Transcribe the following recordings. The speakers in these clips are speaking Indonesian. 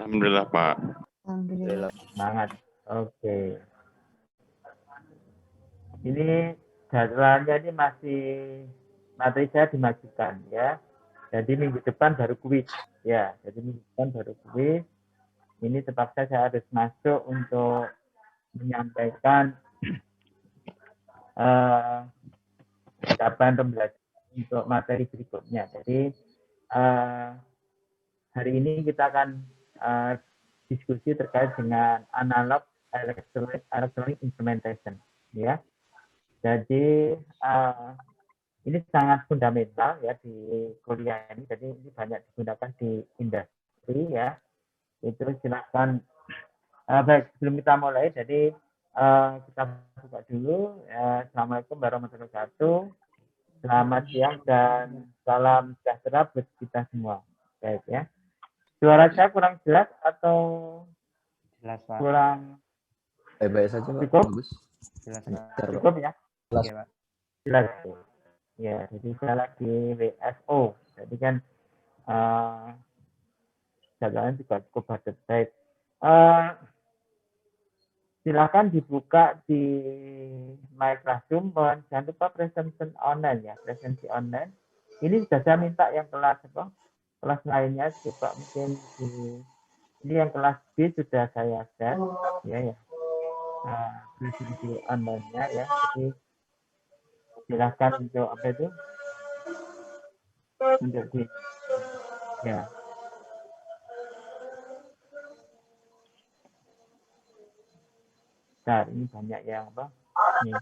Alhamdulillah, Pak. Alhamdulillah. Semangat. Oke. Ini jadwalnya ini masih materi saya dimajukan ya. Jadi minggu depan baru kuis ya. Jadi minggu depan baru kuis. Ini terpaksa saya harus masuk untuk menyampaikan capaian pembelajaran untuk materi berikutnya. Jadi hari ini kita akan diskusi terkait dengan analog electronic instrumentation ya. Jadi ini sangat fundamental ya di kuliah ini. Jadi ini banyak digunakan di industri ya. Itu silakan. Baik, sebelum kita mulai, jadi kita buka dulu. Assalamualaikum warahmatullahi wabarakatuh. Selamat siang dan salam sejahtera buat kita semua. Baik ya. Suara saya kurang jelas atau Jelas, Pak. kurang Baik saja, Pak. cukup? Bagus. Jelas, Pak. Cukup ya? Jelas. Oke, Pak. Jelas. Ya, jadi saya lagi WFO. Jadi kan jadwalnya juga cukup padat. Baik. Silakan dibuka di My Classroom. Jangan lupa presentation online ya, presensi online. Ini sudah saya minta yang kelas apa? Kelas lainnya coba mungkin ini yang kelas B sudah saya share ya. Presensi online-nya ya. Jadi silakan untuk apa itu? Untuk di ya. Nah, ini banyak yang apa? Nih.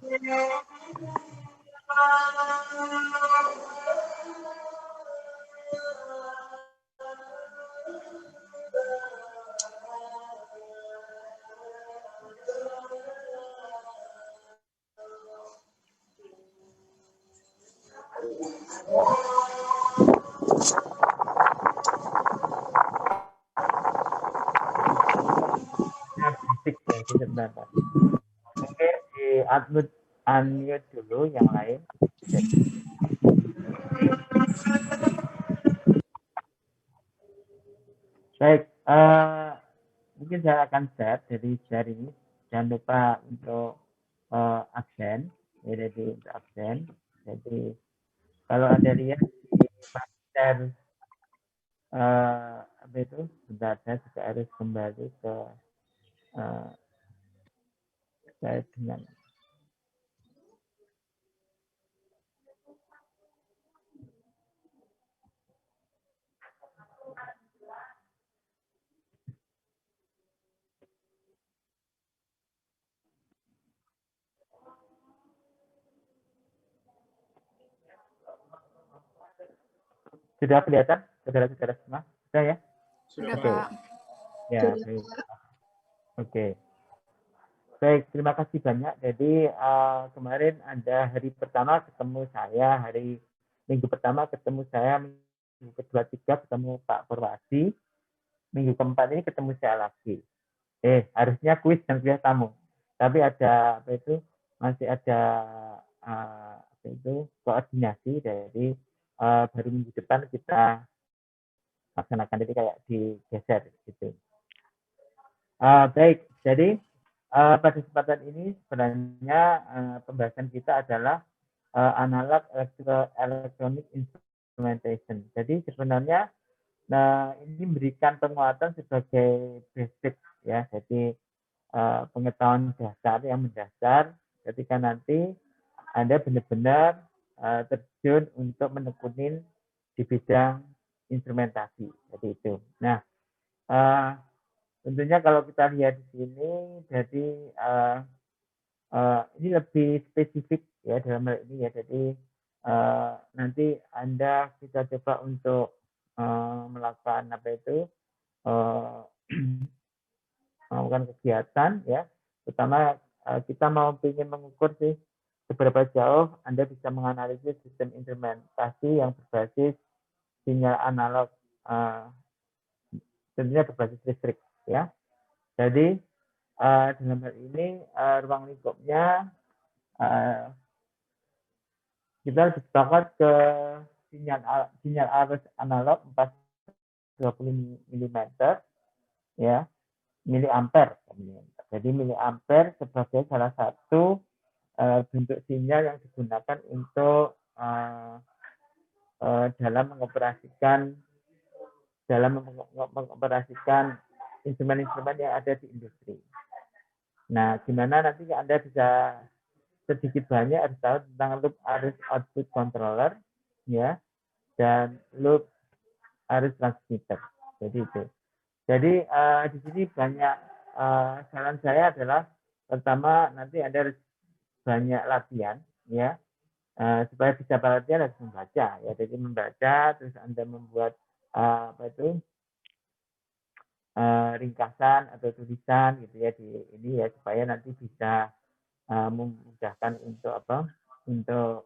Berisik ya, sebentar. Oke, di unmute dulu yang lain. Baik, mungkin saya akan share dari share ini. Jangan lupa untuk absen, ya, jadi untuk absen. Jadi kalau Anda lihat di master apa itu, sebentar saya juga harus kembali ke terkait dengan sudah kelihatan saudara-saudara semua? Sudah ya? Sudah, Oke. Pak. Ya, baik. Oke. Baik, terima kasih banyak. Jadi kemarin ada hari pertama ketemu saya, hari minggu pertama ketemu saya, minggu kedua tiga ketemu Pak Purwasi, minggu keempat ini ketemu saya lagi. Harusnya kuis dan kuliah tamu, tapi ada apa itu masih ada apa itu koordinasi. Jadi baru minggu depan kita laksanakan, jadi kayak digeser gitu. Baik, jadi pada kesempatan ini sebenarnya pembahasan kita adalah analog electronic instrumentation. Jadi sebenarnya ini memberikan penguatan sebagai basic ya. Jadi pengetahuan dasar yang mendasar ketika nanti Anda benar-benar terjun untuk menekunin di bidang instrumentasi. Jadi itu. Nah, tentunya kalau kita lihat di sini, jadi ini lebih spesifik ya dalam hal ini ya. Jadi nanti Anda kita coba untuk melakukan apa itu melakukan kegiatan ya. Pertama kita mau ingin mengukur sih seberapa jauh Anda bisa menganalisis sistem instrumentasi yang berbasis sinyal analog, tentunya berbasis listrik ya. Jadi dalam hal ini ruang lingkupnya kita sepakat ke sinyal arus analog 420 mm ya, miliampere. Jadi miliampere sebagai salah satu bentuk sinyal yang digunakan untuk dalam mengoperasikan instrumen-instrumen yang ada di industri. Nah, gimana nanti Anda bisa sedikit banyak harus tahu tentang loop arus output controller, ya, dan loop arus transmitter. Jadi itu. Jadi di sini banyak saran saya adalah pertama nanti Anda harus banyak latihan, ya, supaya bisa latihan harus membaca, ya. Jadi membaca, terus Anda membuat ringkasan atau tulisan gitu ya di ini ya, supaya nanti bisa memudahkan untuk untuk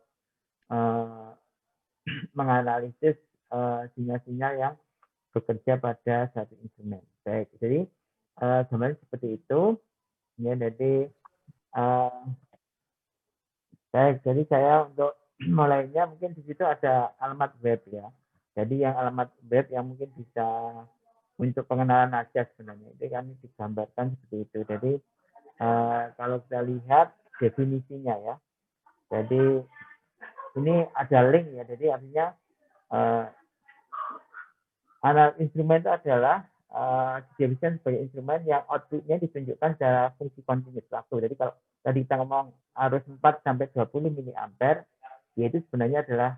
menganalisis sinyal-sinyal yang bekerja pada satu instrumen. Baik, jadi gambarnya seperti itu ya. Jadi baik, jadi saya untuk mulainya mungkin di situ ada alamat web ya. Jadi yang alamat web yang mungkin bisa untuk pengenalan aja sebenarnya itu kan digambarkan seperti itu. Jadi kalau kita lihat definisinya ya, jadi ini ada link ya. Jadi artinya analog instrumen itu adalah didefinisikan sebagai instrumen yang outputnya ditunjukkan secara fungsi kontinus waktu. Jadi kalau tadi kita ngomong arus 4 sampai 20 miliampere, yaitu sebenarnya adalah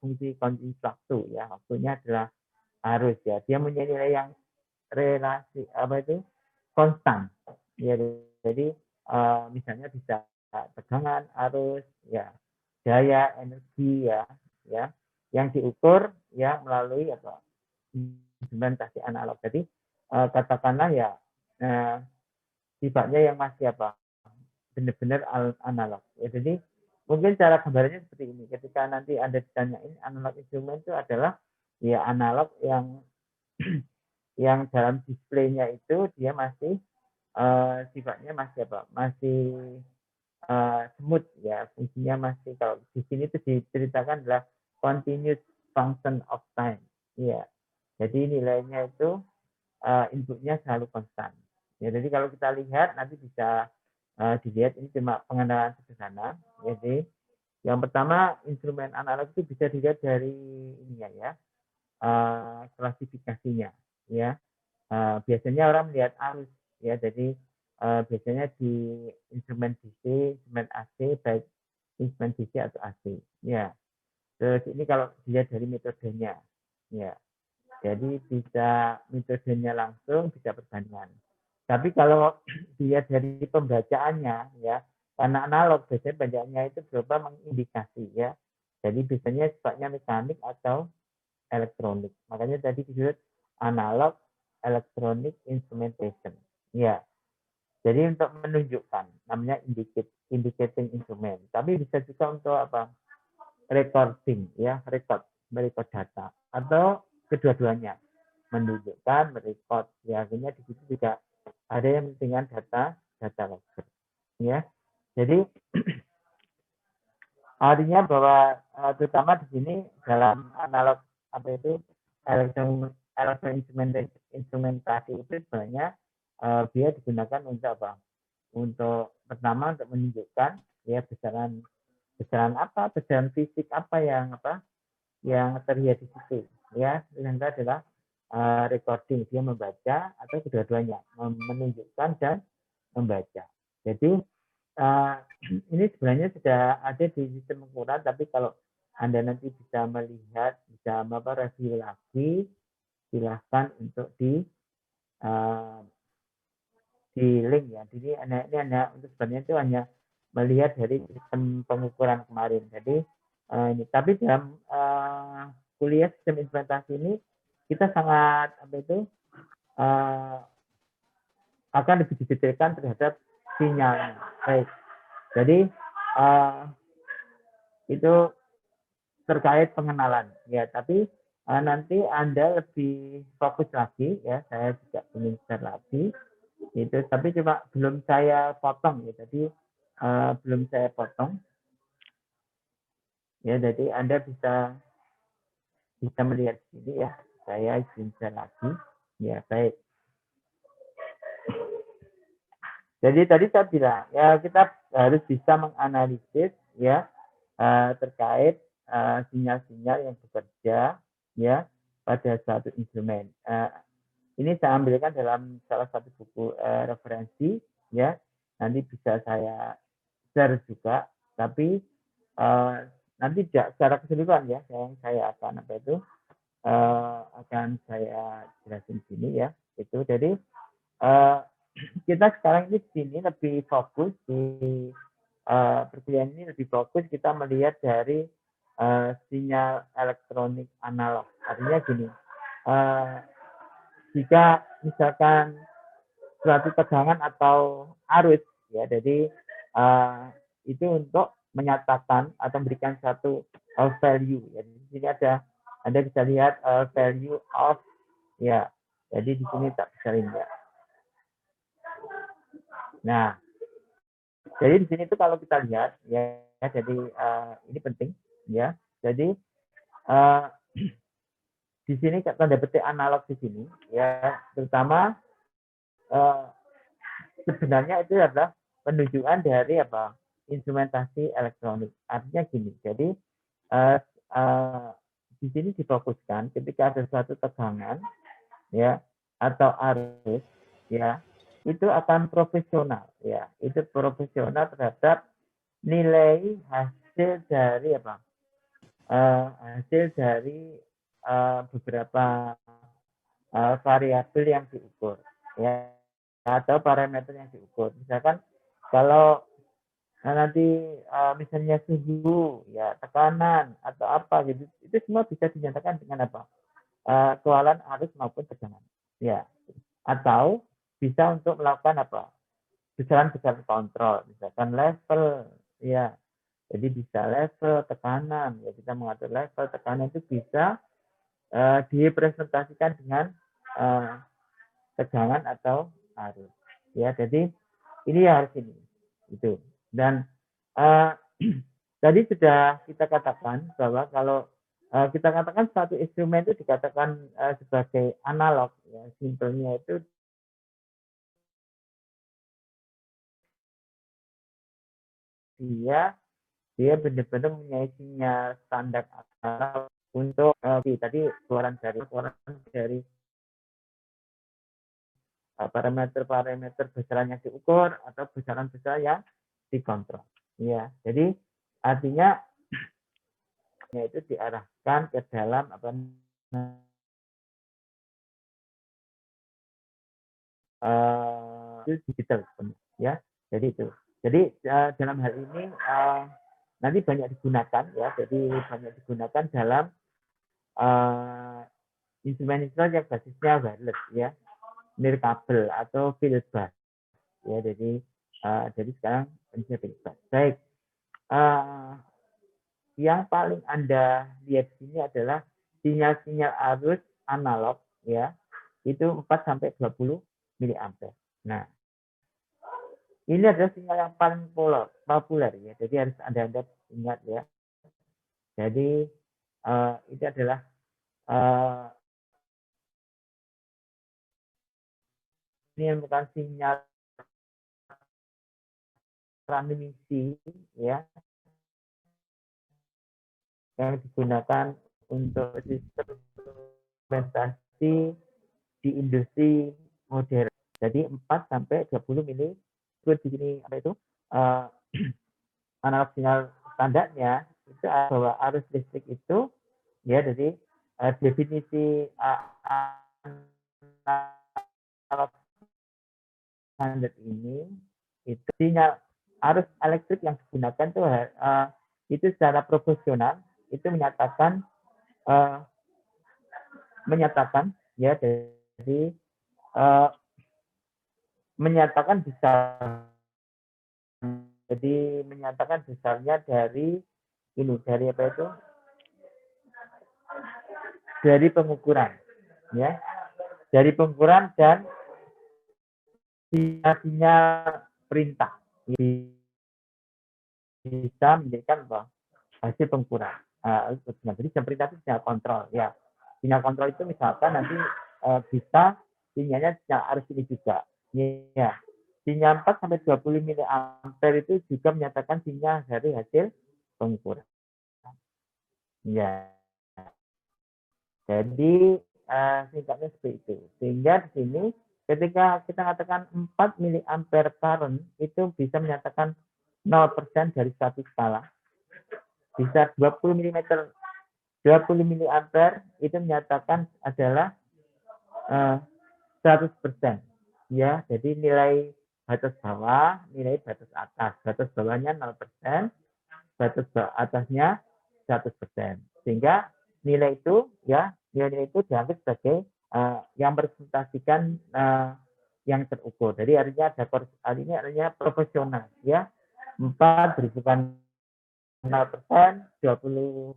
fungsi kontinus waktu ya. Waktunya adalah arus ya. Dia mempunyai nilai yang relasi konstan ya. Jadi misalnya bisa tegangan, arus ya, daya, energi ya yang diukur ya melalui instrumentasi analog. Jadi katakanlah ya sifatnya yang masih benar-benar analog ya. Jadi mungkin cara gambarnya seperti ini. Ketika nanti Anda ditanyain analog instrumen itu adalah ya analog yang yang dalam displaynya itu dia masih sifatnya masih smooth ya, fungsinya masih, kalau di sini itu diceritakan adalah continuous function of time ya. Jadi nilainya itu inputnya selalu konstan ya. Jadi kalau kita lihat nanti bisa dilihat, ini cuma pengenalan sederhana. Jadi yang pertama, instrumen analog itu bisa dilihat dari ininya ya, klasifikasinya ya. Biasanya orang melihat arus ya. Jadi biasanya di instrumen DC, instrumen AC, baik instrumen DC atau AC ya. Terus ini kalau dilihat dari metodenya ya. Jadi bisa metodenya langsung, bisa perbandingan. Tapi kalau dilihat dari pembacaannya ya, karena analog biasanya pembacaannya itu berupa mengindikasi ya. Jadi biasanya sifatnya mekanik atau elektronik. Makanya tadi disebut analog electronic instrumentation. Ya. Jadi untuk menunjukkan, namanya indicating instrument. Tapi bisa juga untuk recording ya, record data, atau kedua-duanya, menunjukkan, merecord. Ya, akhirnya di situ juga ada yang dengan data logger. Ya. Jadi artinya bahwa terutama di sini dalam analog instrumentasi itu sebenarnya dia digunakan untuk Untuk pertama untuk menunjukkan ya besaran fisik yang terlihat di situ ya. Yang adalah recording, dia membaca, atau kedua-duanya, menunjukkan dan membaca. Jadi ini sebenarnya sudah ada di sistem ukuran, tapi kalau Anda nanti bisa melihat, bisa review lagi, silahkan untuk di link ya. Jadi ini hanya untuk sebenarnya itu hanya melihat dari sistem pengukuran kemarin. Jadi ini, tapi dalam kuliah sistem instrumentasi ini kita sangat akan lebih didetailkan terhadap sinyalnya. Baik. Jadi itu terkait pengenalan ya. Tapi nanti Anda lebih fokus lagi ya. Saya juga ingin share lagi itu, tapi cuma belum saya potong ya. Jadi belum saya potong ya. Jadi Anda bisa melihat sini ya. Saya izin share lagi ya. Baik. Jadi tadi saya bilang ya kita harus bisa menganalisis ya terkait sinyal-sinyal yang bekerja ya pada suatu instrumen. Ini saya ambilkan dalam salah satu buku referensi ya. Nanti bisa saya share juga, tapi nanti tidak secara keseluruhan ya. Saya akan akan saya jelasin sini ya. Itu jadi kita sekarang ini di sini lebih fokus di perkuliahan ini lebih fokus kita melihat dari sinyal elektronik analog. Artinya gini, jika misalkan suatu tegangan atau arus ya, jadi itu untuk menyatakan atau memberikan satu value. Ya, di sini Anda bisa lihat value of ya. Jadi di sini tak bisa lihat. Nah, jadi di sini tuh kalau kita lihat ya, jadi ini penting ya. Jadi di sini tanda petik analog di sini ya, terutama sebenarnya itu adalah penunjukan dari instrumentasi elektronik. Artinya gini, jadi di sini difokuskan ketika ada suatu tegangan ya atau arus ya, itu akan profesional ya, itu profesional terhadap nilai hasil dari hasil dari beberapa variabel yang diukur ya, atau parameter yang diukur. Misalkan kalau nanti misalnya suhu ya, tekanan atau apa gitu, itu semua bisa dinyatakan dengan kewalan arus maupun tegangan ya, atau bisa untuk melakukan besaran-besaran kontrol, misalkan level ya, jadi bisa level tekanan ya, kita mengatur level tekanan itu bisa direpresentasikan dengan tegangan atau arus ya. Jadi ini harus ini itu. Dan tadi sudah kita katakan bahwa kalau kita katakan satu instrumen itu dikatakan sebagai analog ya, simpelnya itu dia benar-benar mempunyai sinyal standar analog untuk tadi keluaran dari parameter-parameter besaran yang diukur atau besaran-besaran yang dikontrol. Ya, jadi artinya itu diarahkan ke dalam digital ya. Jadi itu. Jadi dalam hal ini nanti banyak digunakan ya. Jadi banyak digunakan dalam instrumen-instrumen yang basisnya wireless ya, nirkabel atau fieldbus ya. Jadi sekarang jenisnya fieldbus. Baik, yang paling Anda lihat di sini adalah sinyal-sinyal arus analog ya, itu 4 sampai 20 miliampere. Nah, ini adalah sinyal yang paling populer ya. Jadi harus Anda ingat ya. Jadi itu adalah ini merupakan sinyal transmisi ya, yang digunakan untuk sistem instrumentasi di industri modern. Jadi 4 sampai 20 mili di sini analog sinyal standarnya itu bahwa arus listrik itu ya, jadi definisi analog standar ini itu sinyal arus elektrik yang digunakan itu secara proporsional itu menyatakan ya, jadi menyatakan besarnya dari dari pengukuran ya, dari pengukuran dan sinyal perintah bisa menjadikan hasil pengukuran. Jadi sinyal perintah itu sinyal kontrol ya. Sinyal kontrol itu misalkan nanti bisa sinyalnya sinyal arus ini juga ya. sinyal 4 sampai 20 miliampere itu juga menyatakan sinyal dari hasil pengukuran. Ya. Jadi singkatnya seperti itu. Sehingga di sini ketika kita katakan 4 miliampere current itu bisa menyatakan 0% dari satu skala. Bisa 20 mm 20 miliampere itu menyatakan adalah 100%. Ya, jadi nilai batas bawah, nilai batas atas. Batas bawahnya 0%, batas atasnya 100%. Sehingga nilai itu ya, nilai itu dianggap sebagai yang merepresentasikan yang terukur. Jadi artinya proporsional ya. 4 berhubungan 0%, 20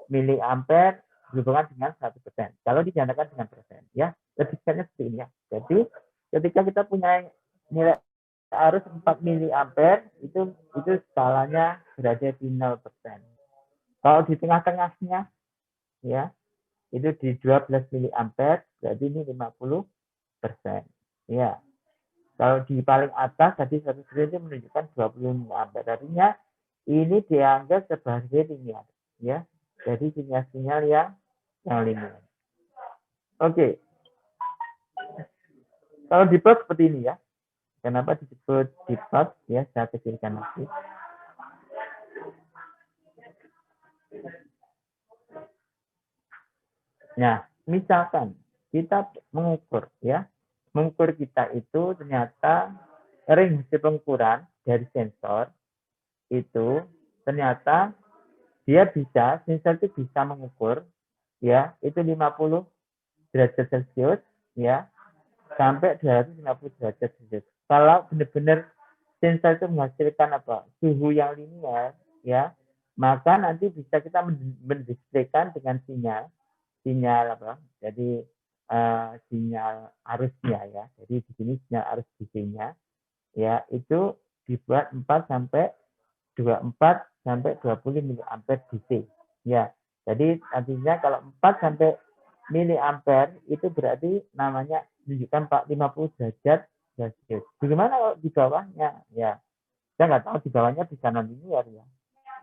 miliampere berhubungan dengan 100%. Kalau digandakan dengan persen, ya, logikanya seperti ini ya. Jadi, ketika kita punya nilai arus 4 miliampere, itu skalanya berada di 0%. Kalau di tengah-tengahnya, ya, itu di 12 miliampere, berarti ini 50%. Ya. Kalau di paling atas, tadi 100% itu menunjukkan 20 miliampere. Artinya, ini dianggap sebagai linear, ya. Jadi sinyal-sinyal yang linear. Oke. Kalau di plot seperti ini ya. Kenapa disebut di plot ya? Saya kecilkan lagi. Nah, misalkan kita mengukur ya. Mengukur kita itu ternyata ring hasil pengukuran dari sensor itu ternyata dia bisa, sensor itu bisa mengukur ya, itu 50 derajat Celcius ya, sampai 250 derajat Celcius. Kalau benar-benar sensor itu menghasilkan apa? Suhu yang linear ya, maka nanti bisa kita mendisplaykan dengan sinyal apa? Jadi sinyal arusnya ya. Jadi di sini sinyal arus DC-nya ya, itu dibuat 4 sampai 24 sampai 20 miliampere DC. Ya. Jadi artinya kalau 4 sampai miliampere itu berarti namanya menunjukkan 50 derajat Celcius. Bagaimana kalau di bawahnya? Ya, saya nggak tahu di bawahnya bisa non-linear ya.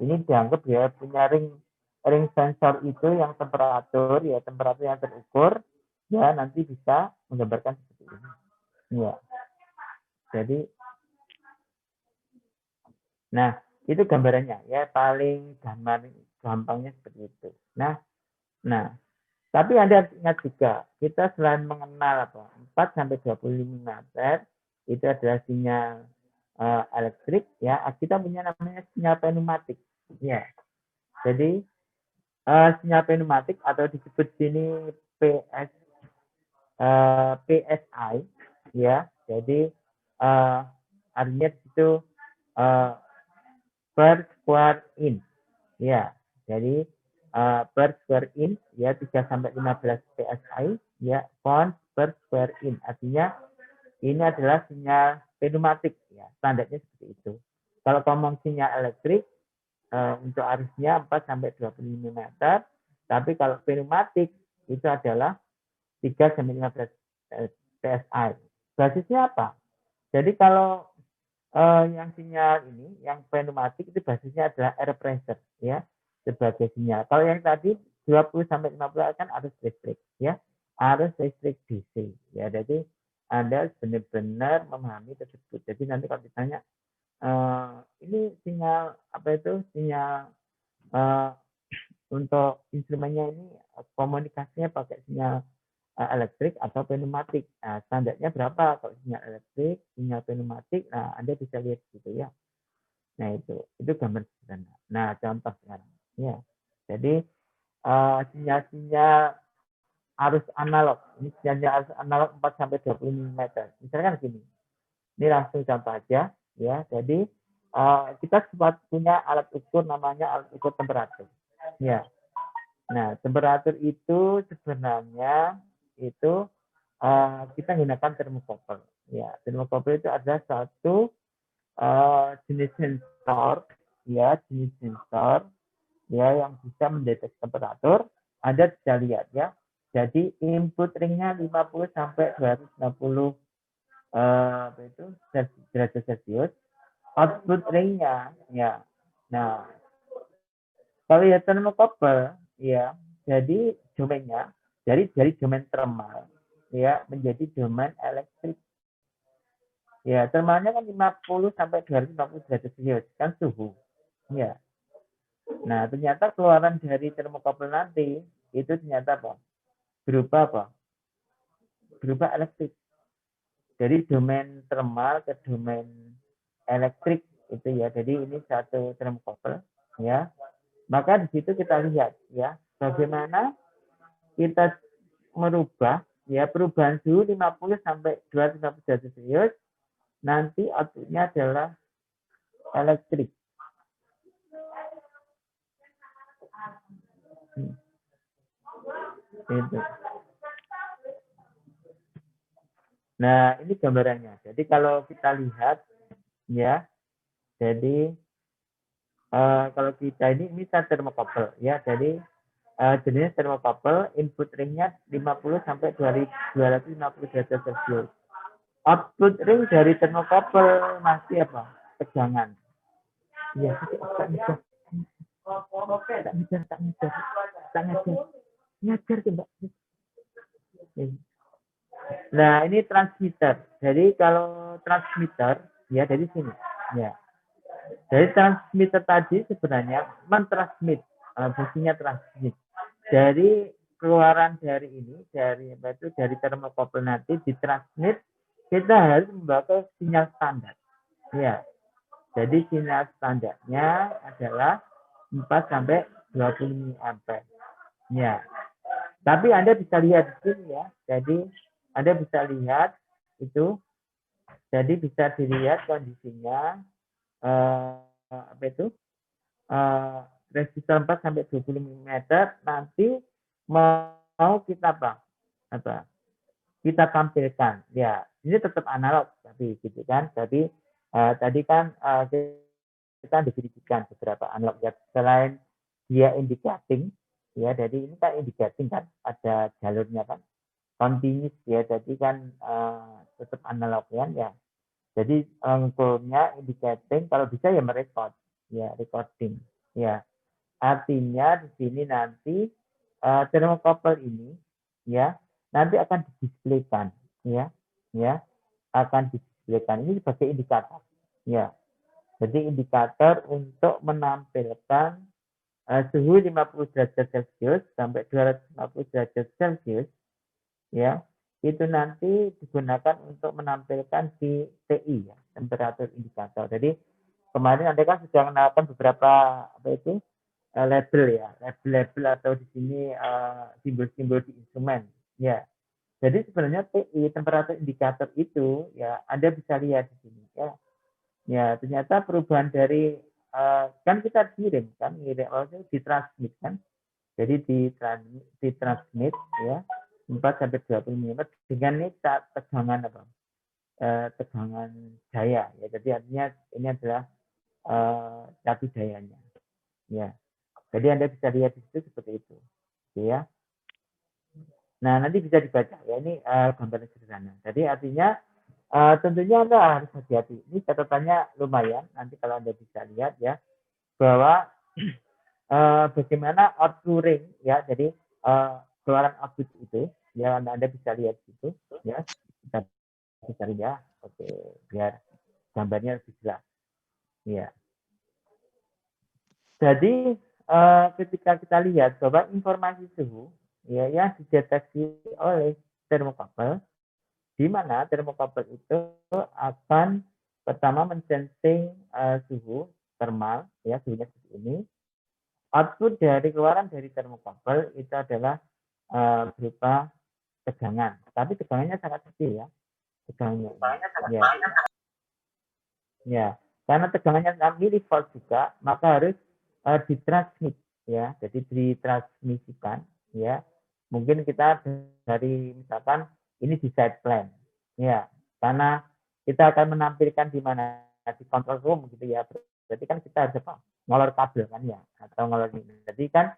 Ini dianggap dia punya ring sensor itu yang temperatur yang terukur ya, nanti bisa menggambarkan seperti ini. Ya. Jadi nah, itu gambarannya ya, paling gampangnya seperti itu. Nah, tapi Anda ingat juga, kita selain mengenal 4 sampai 25 meter itu adalah sinyal elektrik ya, kita punya namanya sinyal pneumatik. Ya. Jadi sinyal pneumatik atau disebut sini PSI ya. Jadi artinya itu per square inch ya. Jadi per square inch ya 3 sampai 15 PSI ya, pound per square inch. Artinya ini adalah sinyal pneumatik ya, standarnya seperti itu. Kalau ngomong sinyal elektrik untuk arusnya 4 sampai 25 meter, tapi kalau pneumatik itu adalah 3 sampai 15 PSI. Basisnya apa? Jadi kalau yang sinyal ini, yang pneumatik itu basisnya adalah air pressure ya, sebagai sinyal. Kalau yang tadi 20 sampai 50 kan arus listrik ya, arus listrik DC ya. Jadi Anda benar-benar memahami tersebut. Jadi nanti kalau ditanya ini sinyal apa itu, sinyal untuk instrumennya ini komunikasinya pakai sinyal elektrik atau pneumatik. Nah, standarnya berapa kalau sinyal elektrik, sinyal pneumatik? Nah, Anda bisa lihat gitu ya. Nah, itu gambar sederhana. Nah, contoh sekarang. Ya. Jadi sinyal-sinyal arus analog. Ini sinyal arus analog 4 sampai 20 meter. Misalkan gini. Ini langsung contoh aja ya. Jadi kita sempat punya alat ukur namanya alat ukur temperatur. Ya. Nah, temperatur itu sebenarnya itu kita gunakan termokouple. Ya, termokouple itu adalah satu jenis sensor ya, yang bisa mendeteksi temperatur. Anda bisa lihat ya. Jadi input ringnya 50 sampai 260 apa itu derajat Celcius, output ringnya ya. Nah, kalau ya termokopel ya, jadi domainnya dari domain thermal ya menjadi domain elektrik. Ya, thermalnya kan 50 sampai 250 derajat Celcius kan suhu. Ya. Nah, ternyata keluaran dari termokopel nanti itu ternyata apa? Berupa apa? Berupa elektrik. Dari domain thermal ke domain elektrik itu ya. Jadi ini satu termokopel ya. Maka di situ kita lihat ya bagaimana kita merubah ya perubahan suhu 50 sampai 250 derajat Celcius nanti outputnya adalah elektrik. Itu. Nah, ini gambarannya. Jadi kalau kita lihat ya, jadi kalau kita ini termokopel ya. Jadi jenis termokopel input ringnya 50 sampai 250 derajat Celcius. Output ring dari termokopel masih apa? Tegangan. Iya, tak ngejar. Ngajar coba. Nah, ini transmitter. Jadi kalau transmitter ya dari sini ya. Jadi transmitter tadi sebenarnya mentransmit, fungsinya transmit. Dari keluaran dari ini, dari apa itu dari termokopel nanti ditransmit, kita harus membawa sinyal standar. Ya. Jadi sinyal standarnya adalah 4 sampai 20 ampere. Ya. Tapi Anda bisa lihat di sini ya. Jadi Anda bisa lihat itu. Jadi bisa dilihat kondisinya apa itu? Resistor 4 sampai 20 mm nanti mau kita apa? Kita tampilkan. Ya, ini tetap analog tapi gitu kan. Tapi tadi kan kita definisikan beberapa analog ya, selain dia indicating ya, jadi ini kan indicating kan ada jalurnya kan continuous ya, jadi kan tetap analog ya. Jadi ukurnya indicating, kalau bisa ya merekod ya, recording ya. Artinya di sini nanti termokopel ini ya nanti akan didisplaykan ya akan didisplaykan ini sebagai indikator ya. Jadi indikator untuk menampilkan suhu 50 derajat Celcius sampai 250 derajat Celcius ya, itu nanti digunakan untuk menampilkan di TI ya, temperatur indikator. Jadi kemarin Anda kan sudah mengenalkan beberapa apa itu label ya, label atau di sini simbol-simbol di instrumen ya. Jadi sebenarnya TI temperatur indikator itu ya Anda bisa lihat di sini ya. Ya, ternyata perubahan dari kan kita kirim kan, maksudnya ditransmit kan. Jadi ditransmit ya 4 sampai 20 mm dengan ini tegangan apa? Tegangan daya ya. Jadi artinya ini adalah satu dayanya. Ya. Jadi Anda bisa lihat di situ seperti itu. Ya. Nah, nanti bisa dibaca ya, ini gambaran sederhana. Jadi artinya tentunya Anda harus hati-hati. Ini catatannya lumayan. Nanti kalau Anda bisa lihat ya bahwa bagaimana output ring ya. Jadi keluaran output itu ya Anda bisa lihat itu ya. Kita bisa lihat. Oke, biar gambarnya lebih jelas. Ya. Jadi ketika kita lihat bahwa informasi suhu ya yang dideteksi oleh termokopel, di mana termokopel itu akan pertama mensensing suhu thermal ya, suhunya seperti ini. Output dari keluaran dari termokopel itu adalah berupa tegangan, tapi tegangannya sangat kecil ya, tegangannya ya. Ya, karena tegangannya milivolt juga, maka harus ditransmit ya, jadi ditransmisikan ya. Mungkin kita dari misalkan ini di side plan ya, karena kita akan menampilkan di mana di control room gitu ya. Berarti kan kita harus apa? Ngolor kabel kan ya, atau ngolor ini. Jadi kan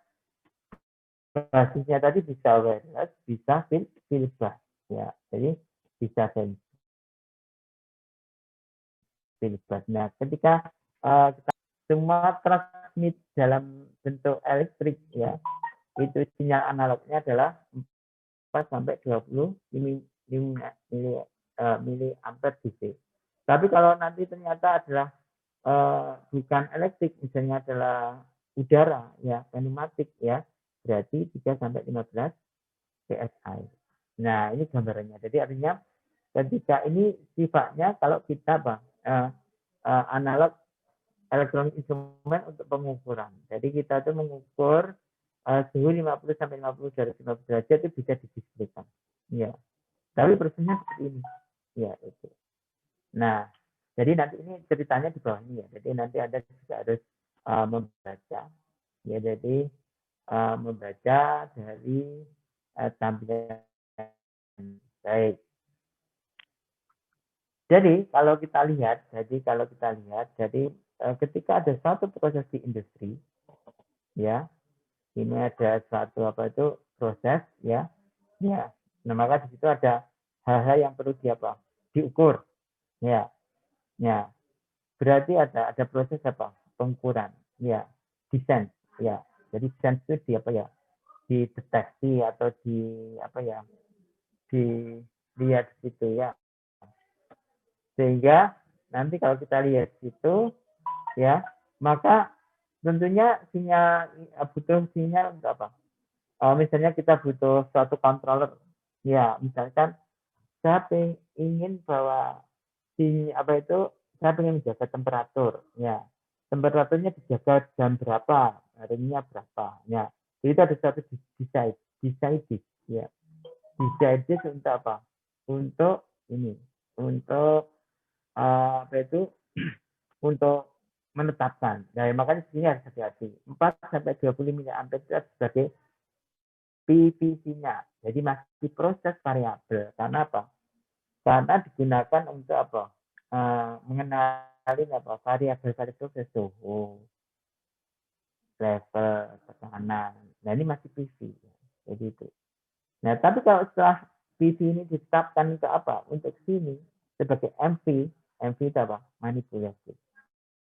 basisnya tadi bisa wireless, bisa filbus ya. Jadi bisa sense. bus. Nah, ketika kita semua transmit dalam bentuk elektrik ya, itu sinyal analognya adalah 4 sampai 20 miliampere DC. Tapi kalau nanti ternyata adalah bukan elektrik, misalnya adalah udara ya, pneumatik ya, berarti 3 sampai 15 PSI. Nah, ini gambarannya. Jadi artinya ketika ini sifatnya kalau kita analog elektronik instrumen untuk pengukuran. Jadi kita tuh mengukur suhu 50 sampai 50 derajat itu bisa didisplaykan. Ya. Tapi prosesnya seperti ini. Ya, itu. Nah, jadi nanti ini ceritanya di bawah ini ya. Jadi nanti Anda juga harus membaca. Ya, jadi membaca dari tampilan. Baik. Jadi kalau kita lihat, jadi ketika ada suatu proses di industri, ya, ini ada suatu proses, ya. Nah, maka di situ ada hal-hal yang perlu diukur, ya. Berarti ada proses pengukuran, ya, desain, ya. Jadi desain itu dideteksi atau dilihat gitu ya. Sehingga nanti kalau kita lihat situ ya, maka tentunya butuh sinyal untuk apa? Misalnya kita butuh suatu controller, ya, misalkan saya ingin bahwa saya ingin menjaga temperatur, ya, temperaturnya dijaga jam berapa, harinya berapa, ya, jadi itu ada suatu desain ya, desain untuk apa? Untuk ini, untuk untuk menetapkan. Nah, makanya di sini harus hati-hati. 4 sampai 20 miliampere itu sebagai PV-nya. Jadi masih proses variabel. Karena apa? Karena digunakan untuk mengenali variabel suhu, level, tekanan. Nah, ini masih PV. Jadi itu. Nah, tapi kalau setelah PV ini ditetapkan untuk apa? Untuk sini sebagai MV itu apa? Manipulasi.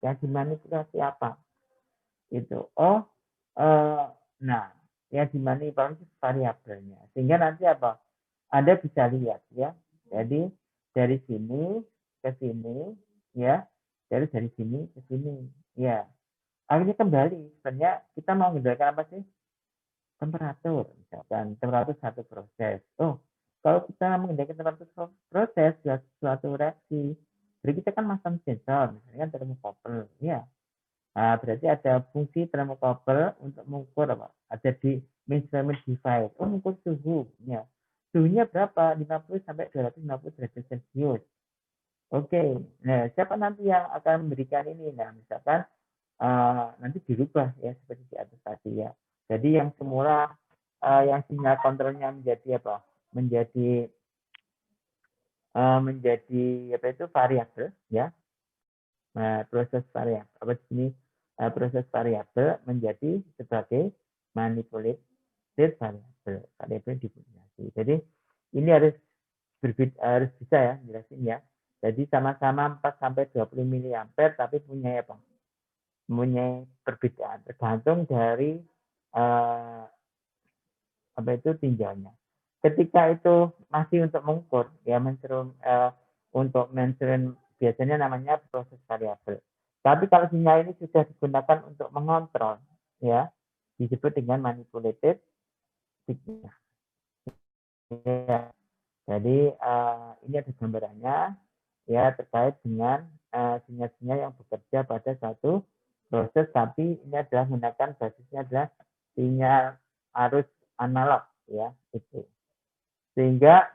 Yang dimanipulasi apa? Itu. Nah, yang dimanipulasi variabelnya. Sehingga nanti apa? Anda bisa lihat ya. Jadi dari sini ke sini ya. Dari sini ke sini ya. Akhirnya kembali. Sebenarnya kita mau mengendalikan apa sih? Temperatur. Misalkan temperatur satu proses. Kalau kita mengendalikan temperatur proses suatu reaksi, jadi kita kan masang sensor, misalnya termokouple, ya. Nah, berarti ada fungsi termokouple untuk mengukur apa? Ada di measurement device, mengukur suhu, ya. Suhunya berapa? 50 sampai 250 derajat Celcius. Oke. Nah, siapa nanti yang akan memberikan ini? Nah, misalkan nanti dirubah ya seperti di atas tadi ya. Jadi yang semula yang sinyal kontrolnya menjadi apa? Menjadi variabel ya. Nah, proses variabel menjadi sebagai manipulated variabel dimanipulasi. Jadi ini harus bisa ya jelasin ya. Jadi sama-sama 4 sampai 20 miliampere tapi punya perbedaan tergantung dari tinjauannya. Ketika itu masih untuk mengukur ya untuk mention biasanya namanya proses variabel. Tapi kalau sinyal ini sudah digunakan untuk mengontrol ya disebut dengan manipulated signal. Ya. Jadi ini ada gambarannya ya terkait dengan sinyal-sinyal yang bekerja pada satu proses, tapi ini adalah menggunakan basisnya adalah sinyal arus analog ya itu. Sehingga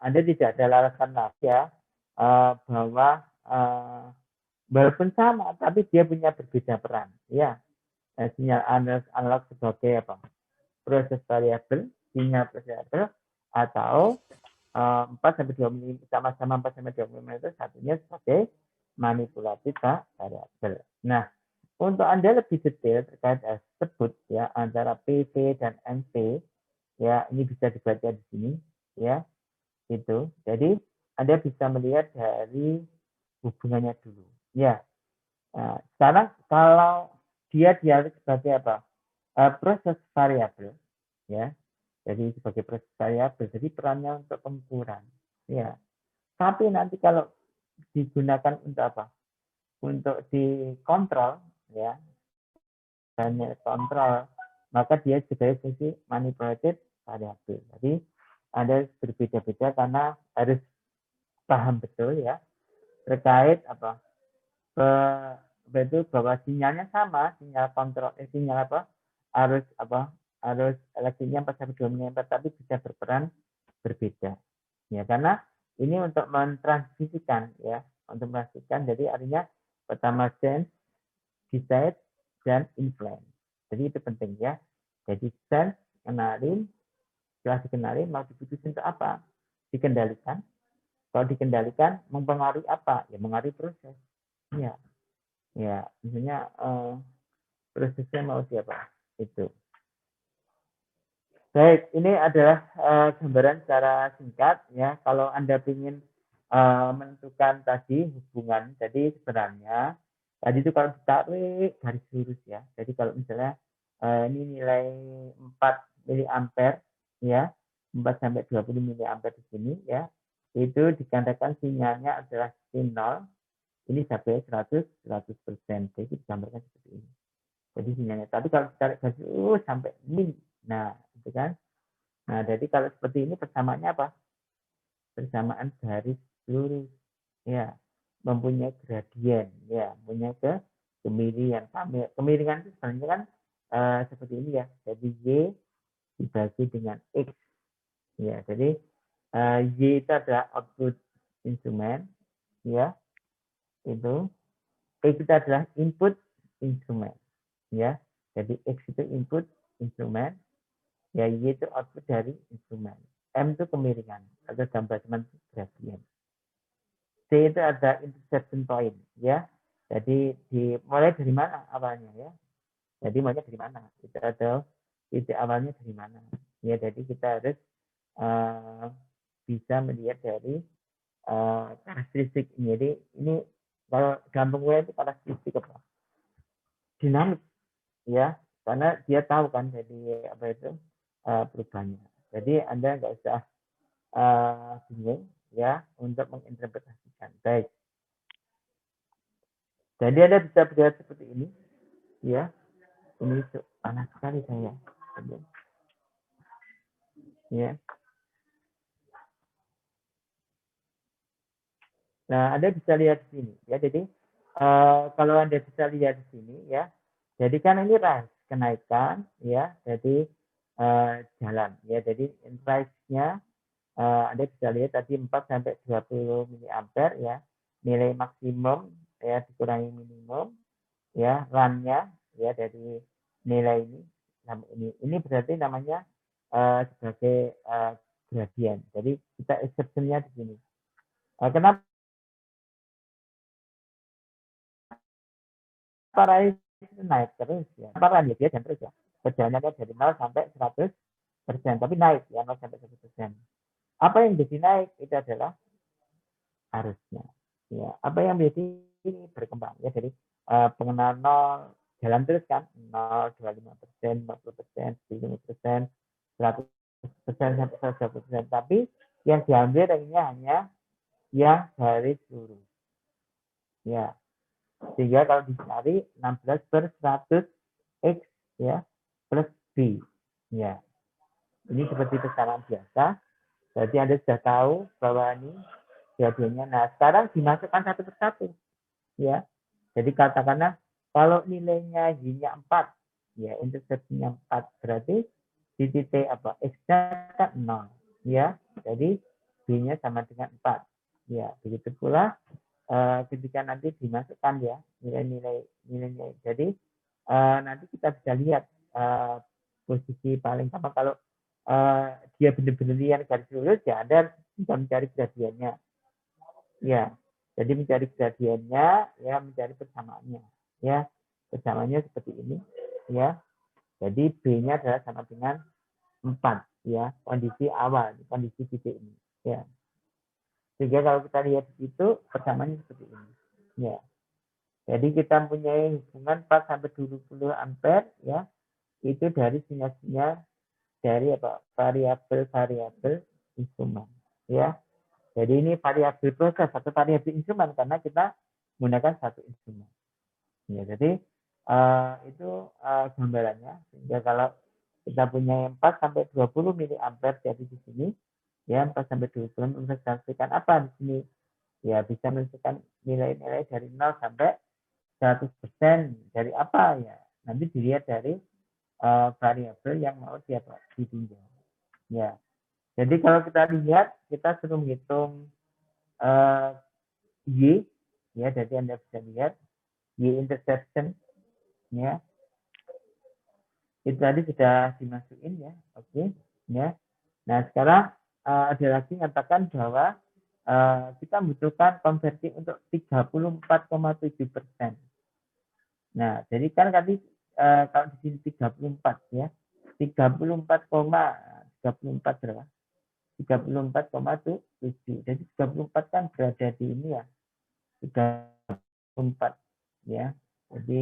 Anda tidak ada alasan lagi ya bahwa walaupun sama tapi dia punya berbeda peran ya. Sinyal analog sebagai proses variabel, sinyal variabel atau 4 sampai 2 mm sama-sama 4 sampai 2 mm satunya sebagai manipulatif variabel. Nah, untuk Anda lebih detail terkait tersebut ya antara PV dan MP ya ini bisa dibaca di sini ya itu. Jadi Anda bisa melihat dari hubungannya dulu. Ya. Nah, sekarang kalau dia dialih sebagai apa? Proses variabel, ya. Jadi sebagai proses variabel, jadi perannya untuk pengukuran. Ya. Tapi nanti kalau digunakan untuk apa? Untuk dikontrol, ya, hanya kontrol, maka dia sebagai fungsi manipulated variabel. Jadi ada berbeda-beda karena harus paham betul ya terkait apa itu bahwa sinyalnya sama, sinyal kontrol, sinyal apa arus elektriknya 412 mA tapi bisa berperan berbeda. Ya, karena ini untuk mentransmisikan ya, untuk memastikan. Jadi artinya pertama sense, decide, dan influence. Jadi itu penting ya. Jadi sense, kenalin, setelah dikenalin mau diputusin untuk apa? Dikendalikan. Kalau dikendalikan mempengaruhi apa? Ya mempengaruhi proses. Ya, ya, misalnya prosesnya mau siapa? Itu. Baik, ini adalah gambaran secara singkat ya. Kalau Anda ingin menentukan tadi hubungan, jadi sebenarnya tadi itu kalau ditarik garis lurus ya. Jadi kalau misalnya ini nilai 4 miliampere ya, 4 sampai 20 miliampere di sini ya, itu dikatakan sinyalnya adalah sin 0, ini sampai 100%. Jadi digambarkan seperti ini. Jadi sinyalnya. Tapi kalau ditarik garis sampai min, nah itu kan. Nah, jadi kalau seperti ini persamaannya apa? Persamaan garis lurus. Ya, mempunyai gradien. Ya, mempunyai kemiringan. Kemiringan itu sebenarnya kan seperti ini ya. Jadi Y dibagi dengan X. Ya, jadi Y itu adalah output instrumen. Ya, itu. X itu adalah input instrumen. Ya, jadi X itu input instrumen. Ya, Y itu output dari instrumen. M itu kemiringan atau dalam bahasa gradien. C itu ada intersection point, ya. Jadi mulai dari mana awalnya ya? Jadi mulai dari mana? Itu ada titik awalnya dari mana? Ya, jadi kita harus bisa melihat dari karakteristik ini. Jadi ini kalau dalam pengulangan itu karakteristik apa? Dinamik, ya, karena dia tahu kan jadi apa itu perubahannya. Jadi Anda nggak usah bingung ya untuk menginterpretasikan. Baik. Jadi Anda bisa melihat seperti ini, ya. Ini panas sekali saya. Ya. Nah, Anda bisa lihat di sini, ya. Jadi kalau Anda bisa lihat di sini, ya. Jadi kan ini rise kenaikan, ya. Jadi jalan, ya. Jadi rise-nya Anda bisa lihat tadi 4 sampai 20 miliampere ya. Nilai maksimum ya dikurangi minimum ya, run-nya ya dari nilai ini sampai ini. Ini berarti namanya sebagai gradien. Jadi kita exception-nya di sini. Kenapa rise itu naik terus ya? Kenapa run ya dia terus ya? Perjalanannya dari 0 sampai 100%, tapi naik ya 0 sampai 100%. Apa yang jadi naik itu adalah arusnya. Ya, apa yang menjadi berkembang ya dari pengenal 0 jalan terus kan 0, 25%, 50%, 75%, 100% sampai 120%. Tapi yang diambil hanya yang garis lurus. Ya, sehingga kalau dicari 16 per 100 X ya plus B. Ya, ini seperti persamaan biasa. Jadi Anda sudah tahu bahwa ini jadinya. Nah, sekarang dimasukkan satu persatu. Ya, jadi katakanlah kalau nilainya Y-nya 4, ya interseksinya 4, berarti di titik apa? X-nya kan 0, ya. Jadi B-nya sama dengan 4. Ya, begitu pula ketika nanti dimasukkan ya nilai-nilainya. Jadi nanti kita bisa lihat posisi paling gampang kalau dia benar-benar lihat garis lurus ya Anda bisa mencari gradiennya. Ya, jadi mencari gradiennya, ya mencari persamaannya, ya persamaannya seperti ini, ya. Jadi B-nya adalah sama dengan 4, ya kondisi awal, kondisi titik ini, ya. Sehingga kalau kita lihat di situ persamaannya seperti ini. Ya. Jadi kita mempunyai hubungan 4 sampai 20 ampere ya. Itu dari sinyal-sinyal dari apa? Variabel-variabel instrumen ya. Jadi ini variabel proses atau variabel instrumen karena kita menggunakan satu instrumen. Ya, jadi itu gambarannya. Sehingga kalau kita punya 4 sampai 20 miliampere jadi di sini ya 4 sampai 20 menunjukkan apa di sini? Ya bisa menunjukkan nilai-nilai dari 0 sampai 100% dari apa ya? Nanti dilihat dari variabel yang mau ditinjau. Ya. Jadi kalau kita lihat, kita suruh menghitung Y, ya. Jadi Anda bisa lihat Y intersection, ya. Itu tadi sudah dimasukin ya, oke, ya. Nah sekarang ada lagi mengatakan bahwa kita membutuhkan konversi untuk 34,7%. Nah jadi kan tadi kalau di sini 34 ya, 34 berapa? 34,7. Jadi 34 kan berada di ini ya, 34 ya. Jadi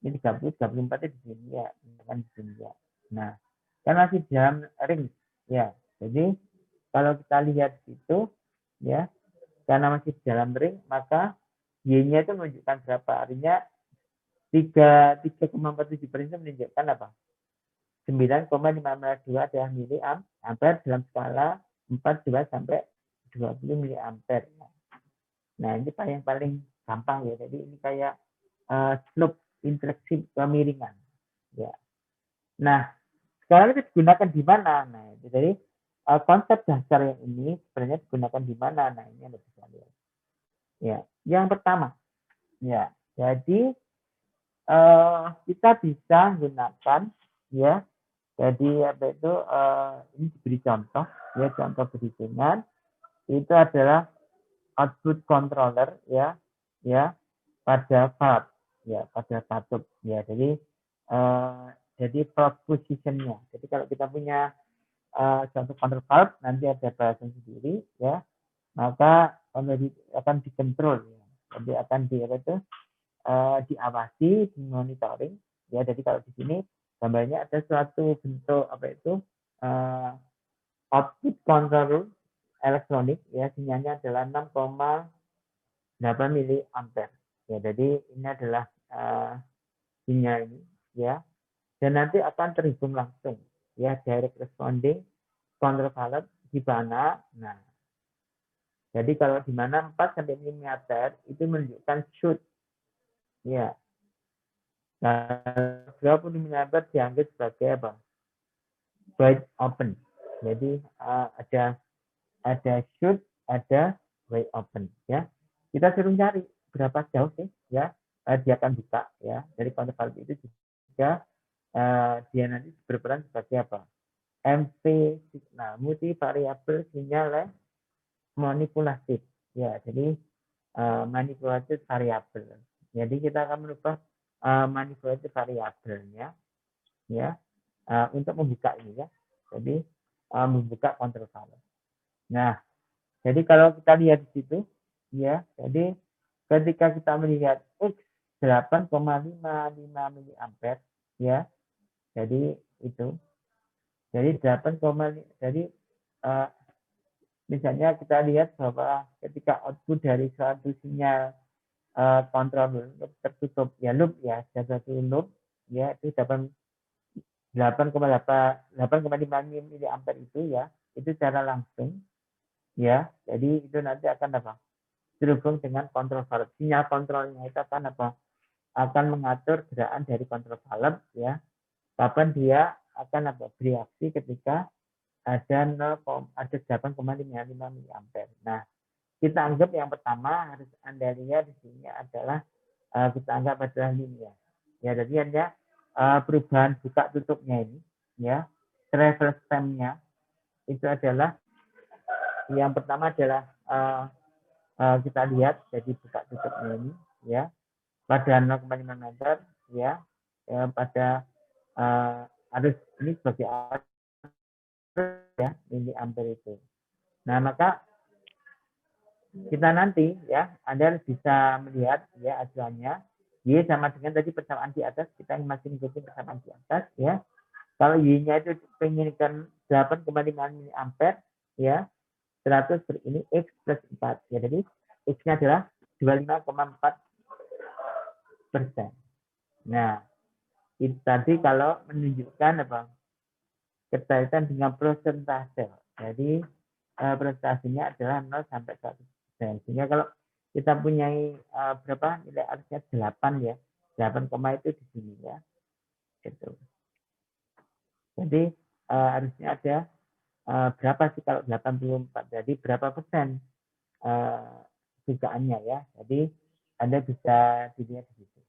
ini 34 itu di sini ya, kan di sini ya. Nah, kan masih dalam ring ya. Jadi kalau kita lihat itu ya, karena masih dalam ring, maka Y-nya itu menunjukkan berapa? Artinya 3,47% menunjukkan apa? 9,502 adalah miliampere dalam skala 42 sampai 20 miliampere. Nah, ini yang paling gampang ya. Jadi ini kayak slope interaksi kemiringan. Ya. Nah, sekarang itu digunakan di mana? Nah, itu jadi konsep dasar yang ini sebenarnya digunakan di mana? Nah, ini Anda bisa lihat. Ya, yang pertama, ya, jadi kita bisa gunakan, ya, jadi apa itu ini diberi contoh, ya, contoh perhitungan itu adalah output controller, ya, ya, pada valve, ya, pada katup, ya, jadi probe positionnya. Jadi kalau kita punya contoh control valve nanti ada bahasan sendiri, ya, maka akan dikontrol, ya. Jadi akan diawasi, dimonitoring, ya. Jadi kalau di sini gambarnya ada suatu bentuk apa itu output control elektronik, ya, sinyalnya adalah 6,8 miliampere. Ya, jadi ini adalah sinyal ini, ya. Dan nanti akan terhubung langsung, ya, direct responding control valve di mana. Nah, jadi kalau di mana 4 sampai 5 meter itu menunjukkan shoot, ya. Nah, 20 mm dianggap sebagai apa? Wide open. Jadi ada shoot, ada wide open, ya. Kita suruh cari berapa jauh sih, ya, dia akan buka, ya. Dari control valve itu juga dia nanti berperan sebagai apa? MP signal, multivariabel sinyal manipulatif, ya. Jadi manipulatif variabel. Jadi kita akan merubah manipulatif variabelnya, ya, untuk membuka ini, ya. Jadi membuka kontrol valve. Nah, jadi kalau kita lihat di situ, ya, jadi ketika kita melihat X 8,55 miliampere, ya, jadi itu, jadi 8, jadi misalnya kita lihat bahwa ketika output dari suatu sinyal kontrol loop tertutup, ya, loop, ya, ada satu loop, ya, itu 8,5 miliampere itu, ya, itu secara langsung, ya. Jadi itu nanti akan apa? Terhubung dengan kontrol valve. Sinyal kontrolnya itu akan apa? Akan mengatur gerakan dari kontrol valve, ya. Kapan dia akan apa? Bereaksi ketika ada 8,55 miliampere. Nah, kita anggap yang pertama harus Anda lihat di sini adalah kita anggap adalah linear. Ya, jadi hanya perubahan buka tutupnya ini, ya. Traverse time-nya itu adalah yang pertama adalah kita lihat jadi buka tutupnya ini, ya, pada 0,5 meter, ya, pada arus ini sebagai arus, ya, miliampere itu. Nah, maka kita nanti ya Anda bisa melihat ya acuannya Y sama dengan tadi persamaan di atas, kita masih mengikuti persamaan di atas ya. Kalau Y-nya itu menginginkan 8,5 miliampere ya, 100 per ini X plus 4 ya, jadi X-nya adalah 25,4%. Nah, itu tadi kalau menunjukkan apa berkaitan dengan persentase. Jadi presentasinya adalah 0 sampai 100%. Sehingga kalau kita punya berapa nilai harusnya 8 ya, 8, itu di sini ya. Gitu. Jadi harusnya ada berapa sih kalau 84? Jadi berapa persen dugaannya ya. Jadi Anda bisa dilihat di situ.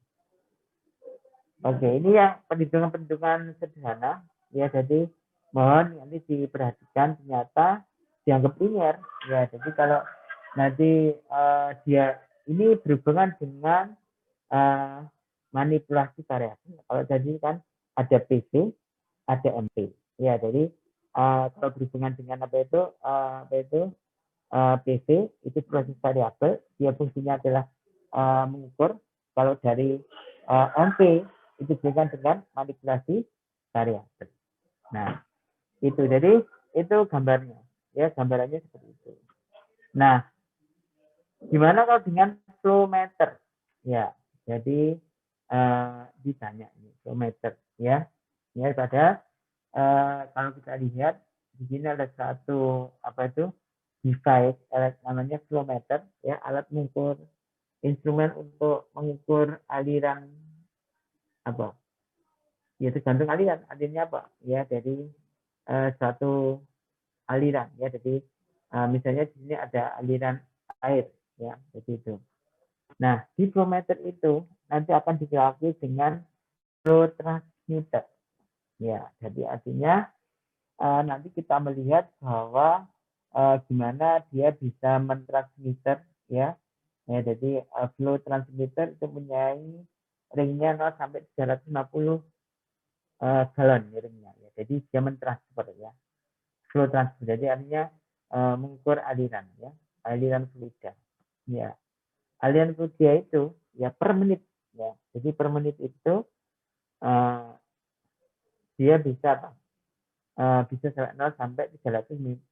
Oke, ini ya perhitungan-perhitungan sederhana ya. Jadi mohon nanti diperhatikan, ternyata dianggap linear ya. Jadi kalau nanti dia ini berhubungan dengan manipulasi variabel. Kalau tadi kan ada PC, ada MP ya. Jadi kalau berhubungan dengan apa itu PC itu proses variabel, dia fungsinya adalah mengukur. Kalau dari MP itu berhubungan dengan manipulasi variabel. Nah, itu jadi itu gambarnya ya, gambarannya seperti itu. Nah, gimana kalau dengan flow meter ya? Jadi ditanya ini flow meter ya. Ya pada kalau kita lihat di sini ada satu apa itu device namanya flow meter ya, alat mengukur, instrumen untuk mengukur aliran apa ya, tergantung alirannya apa ya, dari suatu aliran ya. Jadi misalnya di sini ada aliran air ya, jadi itu. Nah, di flow meter itu nanti akan dilengkapi dengan flow transmitter ya. Jadi artinya nanti kita melihat bahwa gimana dia bisa mentransmitter ya. Ya, jadi flow transmitter itu punya ringnya 0 sampai 350 galon ringnya ya. Jadi dia mentransfer ya. Flow transfer. Jadi artinya mengukur aliran ya, aliran fluida. Ya. Aliran fluida itu ya per menit ya. Jadi per menit itu dia bisa bisa 0 sampai 350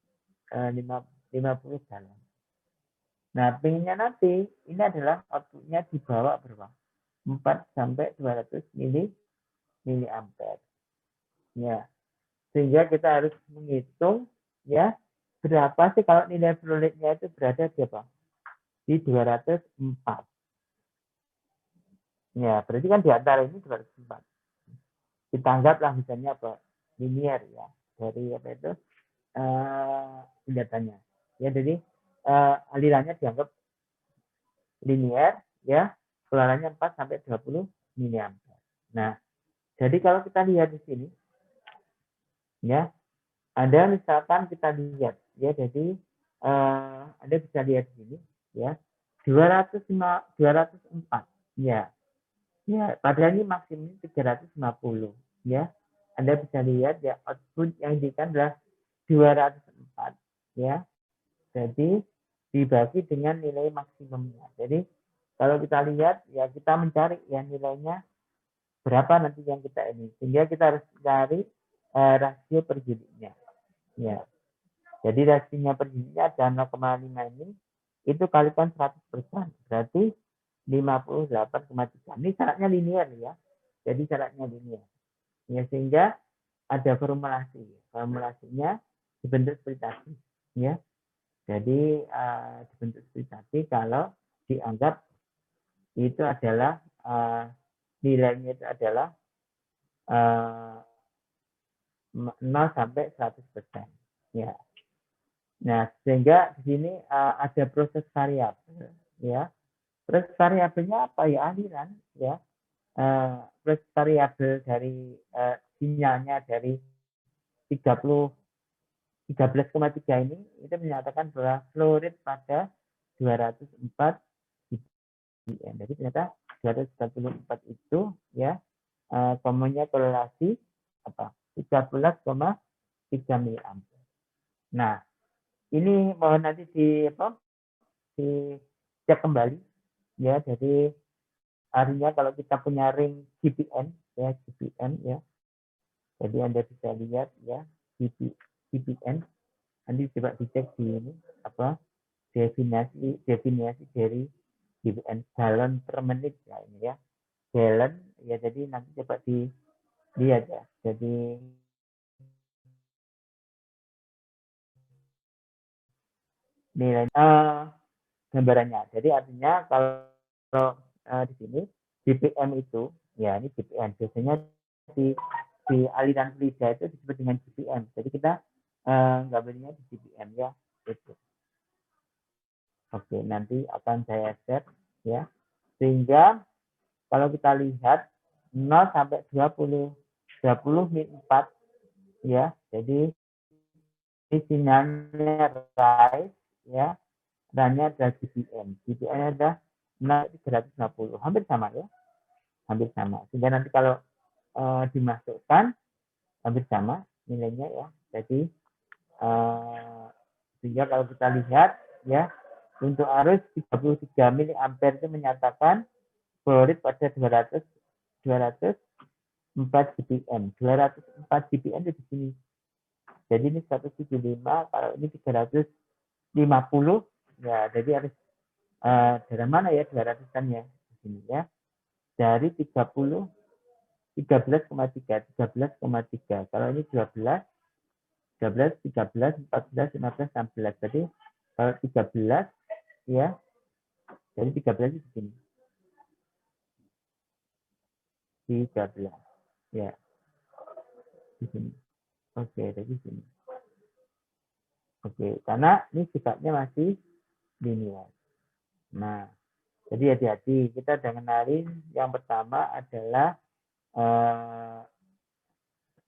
galon. Nah, pengennya nanti ini adalah outputnya di bawah berapa? 4 sampai 200 miliampere. Ya. Sehingga kita harus menghitung ya berapa sih kalau nilai flow rate-nya itu berada di apa? Di 204. Ya, berarti kan di antara ini 204. Kita anggaplah misalnya apa? Linear ya. Dari apa itu? Senjatanya. Ya, jadi alirannya dianggap linear ya, keluarannya 4 sampai 20 miliampere. Nah, jadi kalau kita lihat di sini ya, ada misalkan kita lihat ya, jadi Anda bisa lihat di sini ya, 204 ya. Ya, padahal ini maksimum 350 ya. Anda bisa lihat ya, output yang diberikan adalah 204 ya. Jadi dibagi dengan nilai maksimumnya. Jadi kalau kita lihat ya, kita mencari ya nilainya berapa nanti yang kita ini. Sehingga kita harus cari rasio per unitnya. Ya. Jadi rasionya per unitnya ada 0,5 ini, itu kalikan 100%. Berarti 58,3. Ini syaratnya linear ya. Jadi syaratnya linear. Ya, sehingga ada formulasi. Formulasinya dibentuk seperti tadi. Ya. Jadi dibentuk seperti tadi kalau dianggap itu adalah nilainya itu adalah 0 sampai 100%. Ya. Nah, sehingga di sini ada proses variabel ya. Proses variabelnya apa ya? Aliran ya. Proses variabel dari sinyalnya dari 13,3 ini itu menyatakan bahwa flow rate pada 204 dBm. Jadi ternyata 244 itu ya komanya korelasi apa? 13,3 miliampere. Nah, ini mohon nanti dicek kembali ya. Jadi artinya kalau kita punya ring GPN ya, GPN ya, jadi Anda bisa lihat ya GPN, nanti coba dicek di ini apa definisi dari GPN, gallon per menit ya, ini ya gallon ya. Jadi nanti coba dilihat ya, jadi nilai gambarannya. Jadi artinya kalau di sini GPM itu ya, ini GPM biasanya di aliran lidah itu disebut dengan GPM. Jadi kita gambarnya di GPM ya itu. Oke, nanti akan saya share ya, sehingga kalau kita lihat 0 sampai 20 mil 4 ya, jadi ini sinyalnya rise ya, dan-nya adalah GPM. GPM adalah 350, hampir sama ya, hampir sama. Sehingga nanti kalau dimasukkan hampir sama nilainya ya. Jadi sehingga kalau kita lihat ya, untuk arus 33 mili ampere itu menyatakan flow rate pada 204 GPM. 204 GPM itu di sini. Jadi ini 175, kalau ini 350 ya, jadi harus dari mana ya 200-an ya di sini ya. Dari 13,3. Kalau ini 12, 13, 14, 15, 16. Jadi kalau 13 ya, jadi 13 di sini. 13 ya, di sini. Oke, dari sini. Oke, karena ini sifatnya masih linear. Nah, jadi hati-hati, kita udah kenalin. Yang pertama adalah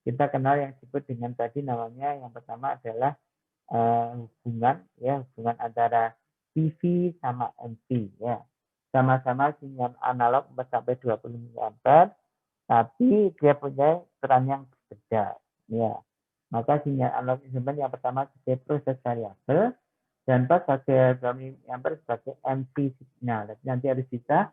kita kenal yang disebut dengan tadi namanya, yang pertama adalah hubungan antara PV sama MP ya. Sama-sama sinyal analog 4 sampai 20 mA, tapi dia punya peran yang berbeda ya. Maka sinyal analog instrument yang pertama sebagai proses variabel dan 4 sebagai 20 mA sebagai MP signal. Nanti harus bisa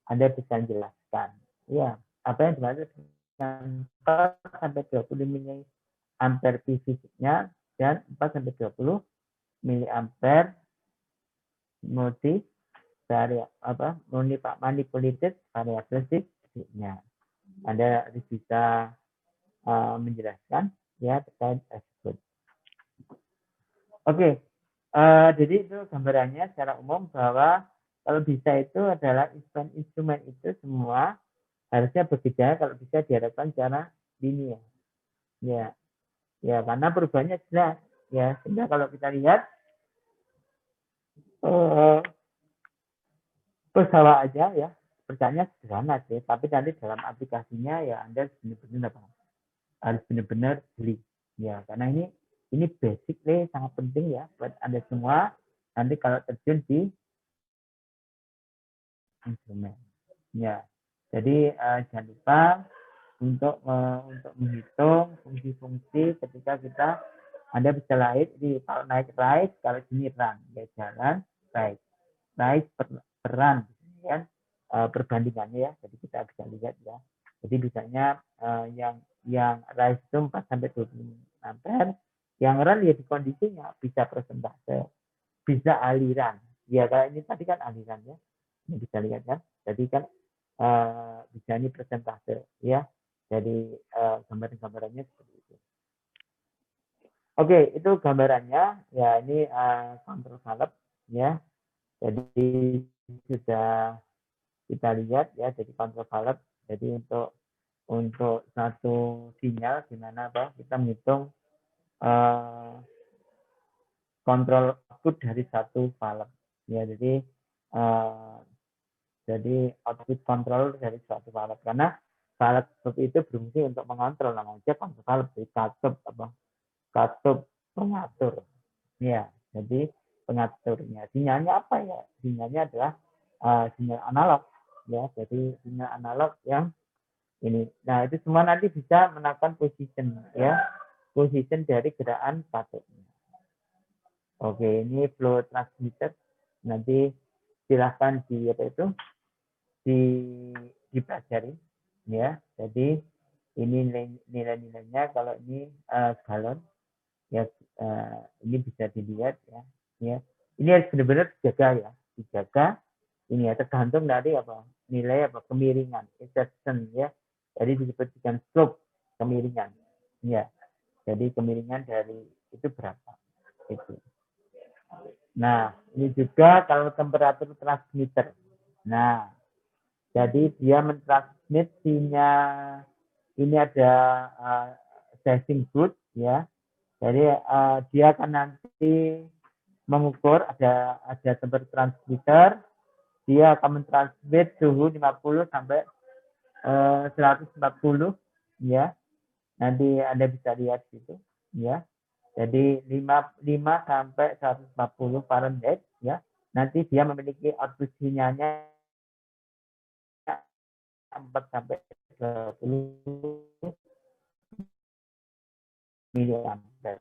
Anda bisa jelaskan ya, apa yang dimaksud dengan 4 sampai 20 mA PV signal dan 4 sampai 20 mA manipulated variable signal. Anda harus bisa menjelaskan ya terkait tersebut. Oke, jadi itu gambarannya secara umum bahwa kalau bisa itu adalah instrumen itu semua harusnya bekerja kalau bisa diharapkan secara linear. Ya, karena perubahannya jelas ya. Sehingga kalau kita lihat pesawat aja ya, percaya sederhana sih, tapi nanti dalam aplikasinya ya Anda benar-benar harus benar-benar beli ya, karena ini basically sangat penting ya buat Anda semua nanti kalau terjun di instrumen ya. Jadi jangan lupa untuk menghitung fungsi-fungsi ketika Anda bisa lihat di kalau naik right, kalau sini run ya, jalan right peran kan perbandingannya ya. Jadi kita bisa lihat ya. Jadi bisanya yang rise itu 4 sampai 20 ampere, yang run ya di kondisinya bisa persentase, bisa aliran. Ya kalau ini tadi kan aliran ya. Ini bisa lihat kan. Jadi kan bisa ini persentase ya. Jadi gambarannya seperti itu. Oke, itu gambarannya ya. Ini control valve ya. Jadi sudah kita lihat ya, jadi control valve. Jadi untuk satu sinyal gimana kita menghitung kontrol output dari satu valve ya. Jadi output control dari suatu valve, karena valve seperti itu berfungsi untuk mengontrol, namanya kontrol valve, jadi katup pengatur ya. Jadi pengaturnya sinyalnya apa ya, sinyalnya adalah sinyal analog ya. Jadi sinyal analog yang ini. Nah, itu semua nanti bisa menekan position ya, position dari gerakan katupnya. Oke, ini flow transmitter nanti silahkan di apa itu dipelajari ya. Jadi ini nilai-nilainya, kalau ini galon ya, ini bisa dilihat ya. Ini harus benar-benar dijaga ini ya, tergantung dari apa nilai apa kemiringan insertion ya. Jadi disebut dengan slope kemiringan ya. Jadi kemiringan dari itu berapa itu. Nah, ini juga kalau temperatur transmitter. Nah, jadi dia mentransmit sinyal, ini ada sensing good ya. Jadi dia akan nanti mengukur, ada temperatur transmitter, dia akan mentransmit suhu 50 sampai 140 ya. Nanti Anda bisa lihat gitu ya. Jadi 5 sampai 140 Fahrenheit ya. Nanti dia memiliki output sinyalnya 4 sampai 20 miliampere.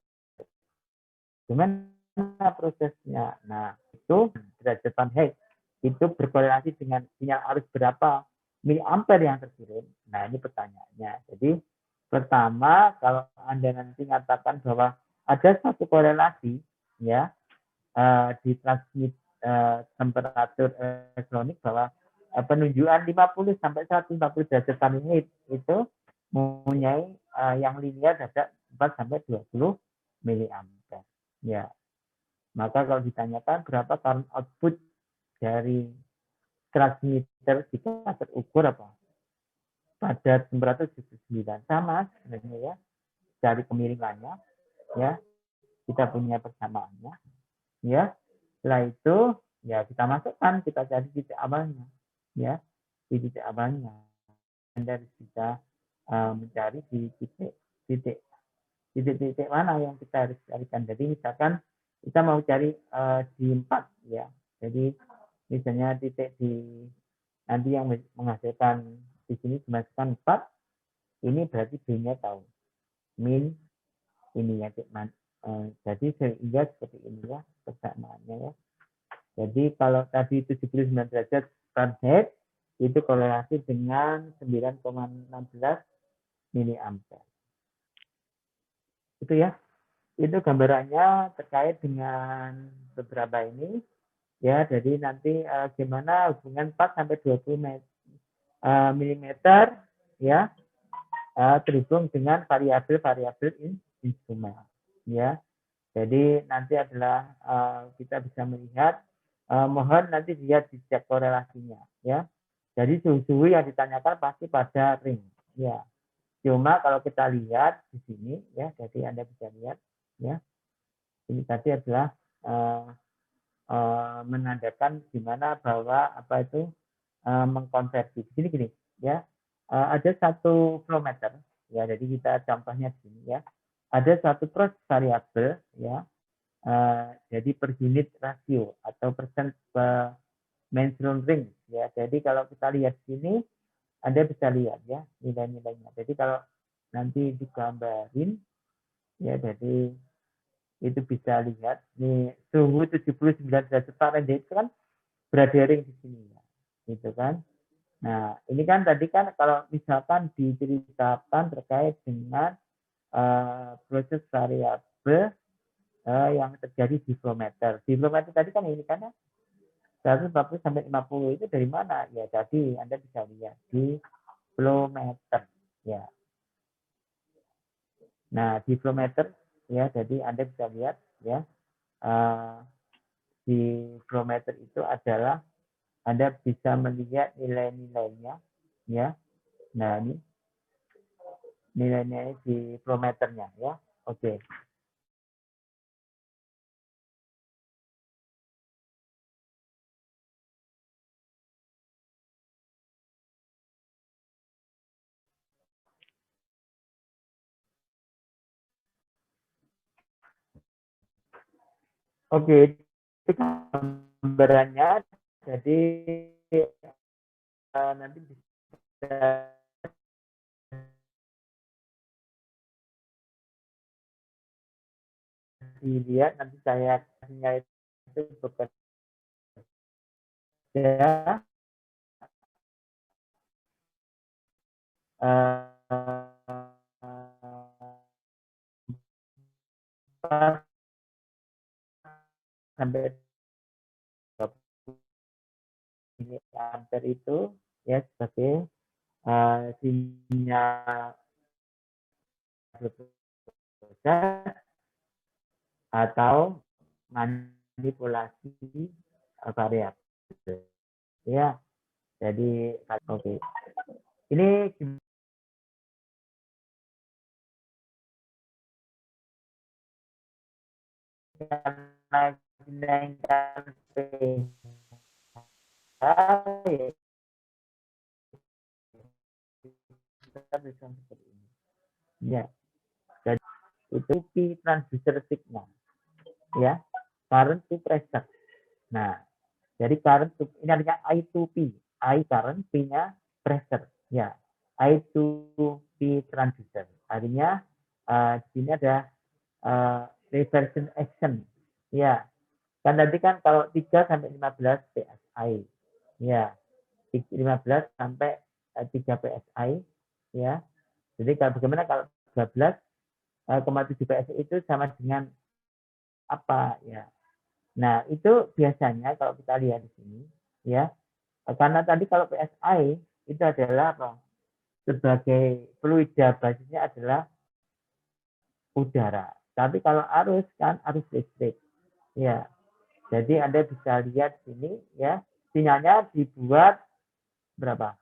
Gimana prosesnya? Nah, itu derajat Fahrenheit itu berkorelasi dengan sinyal arus berapa miliampere yang terkirim. Nah, ini pertanyaannya. Jadi pertama, kalau Anda nanti mengatakan bahwa ada satu korelasi ya di transmit temperatur elektronik bahwa penunjukan 50 sampai 140 derajat Fahrenheit itu mempunyai yang linear ada 4 sampai 20 miliampere. Ya. Maka kalau ditanyakan berapa current output dari transmitter jika terukur apa? Pada temperatur 79 sama sebenarnya ya, dari kemiringannya ya, kita punya persamaannya ya. Setelah itu ya kita masukkan, kita cari titik awalnya ya, di titik awalnya Anda harus bisa mencari di titik mana yang kita harus carikan. Jadi misalkan kita mau cari di 4 ya, jadi misalnya titik di nanti yang menghasilkan di sini dimasukkan 4, ini berarti B-nya tahu min ini ya, jadi sehingga seperti ini ya persamaannya ya. Jadi kalau tadi 79 derajat Fahrenheit itu korelasi dengan 9,16 miliampere. Itu ya. Itu gambarannya terkait dengan beberapa ini ya. Jadi nanti gimana hubungan 4 sampai 20 milimeter ya terhubung dengan variabel instrumen ya. Jadi nanti adalah kita bisa melihat, mohon nanti lihat dicek korelasinya ya. Jadi suhu-suhu yang ditanyakan pasti pada ring ya. Cuma kalau kita lihat di sini ya, jadi Anda bisa lihat ya. Ini tadi adalah menandakan gimana bahwa apa itu mengkonversi. Gini ya. Ada satu flow meter ya, jadi kita contohnya di sini ya. Ada satu proses variabel ya. Jadi per unit rasio atau persen per menstrual ring ya. Jadi kalau kita lihat sini, Anda bisa lihat ya nilai-nilainya. Jadi kalau nanti digambarin ya, jadi itu bisa lihat nih suhu 79 derajat Fahrenheit itu kan berada ring di sini ya, gitu kan. Nah ini kan tadi kan kalau misalkan diceritakan terkait dengan proses variabel yang terjadi di flow meter. Di flow meter tadi kan ini kan 140 sampai 50 itu dari mana? Ya tadi Anda bisa lihat di flow meter ya. Nah, di flow meter ya, jadi Anda bisa lihat ya. Di flow meter itu adalah Anda bisa melihat nilai-nilainya ya. Nah, ini nilai-nilai di flow meternya ya. Oke. Oke, itu gambarannya. Jadi nanti bisa dilihat, nanti saya kasihnya itu bekerja ada sampai 20 miliampere itu ya sebagai sinyal atau manipulasi variabel ya. Jadi oke. Ini karena dinaikkan pH kita bisa seperti ini. Ya. Jadi itu P transducer signal. Ya. Current to pressure. Nah, jadi current to, ini artinya I to P. I current, P-nya pressure. Ya. I to P transducer. Artinya di sini ada reversion action. Ya. Kan tadi kan kalau 3 sampai 15 PSI. Ya. 15 sampai 3 PSI. Ya. Jadi kalau bagaimana kalau 12,7 PSI itu sama dengan apa ya? Nah, itu biasanya kalau kita lihat di sini ya. Karena tadi kalau PSI itu adalah apa? Sebagai fluida basisnya adalah udara. Tapi kalau arus kan arus listrik. Ya. Jadi Anda bisa lihat sini ya, sinyalnya dibuat berapa?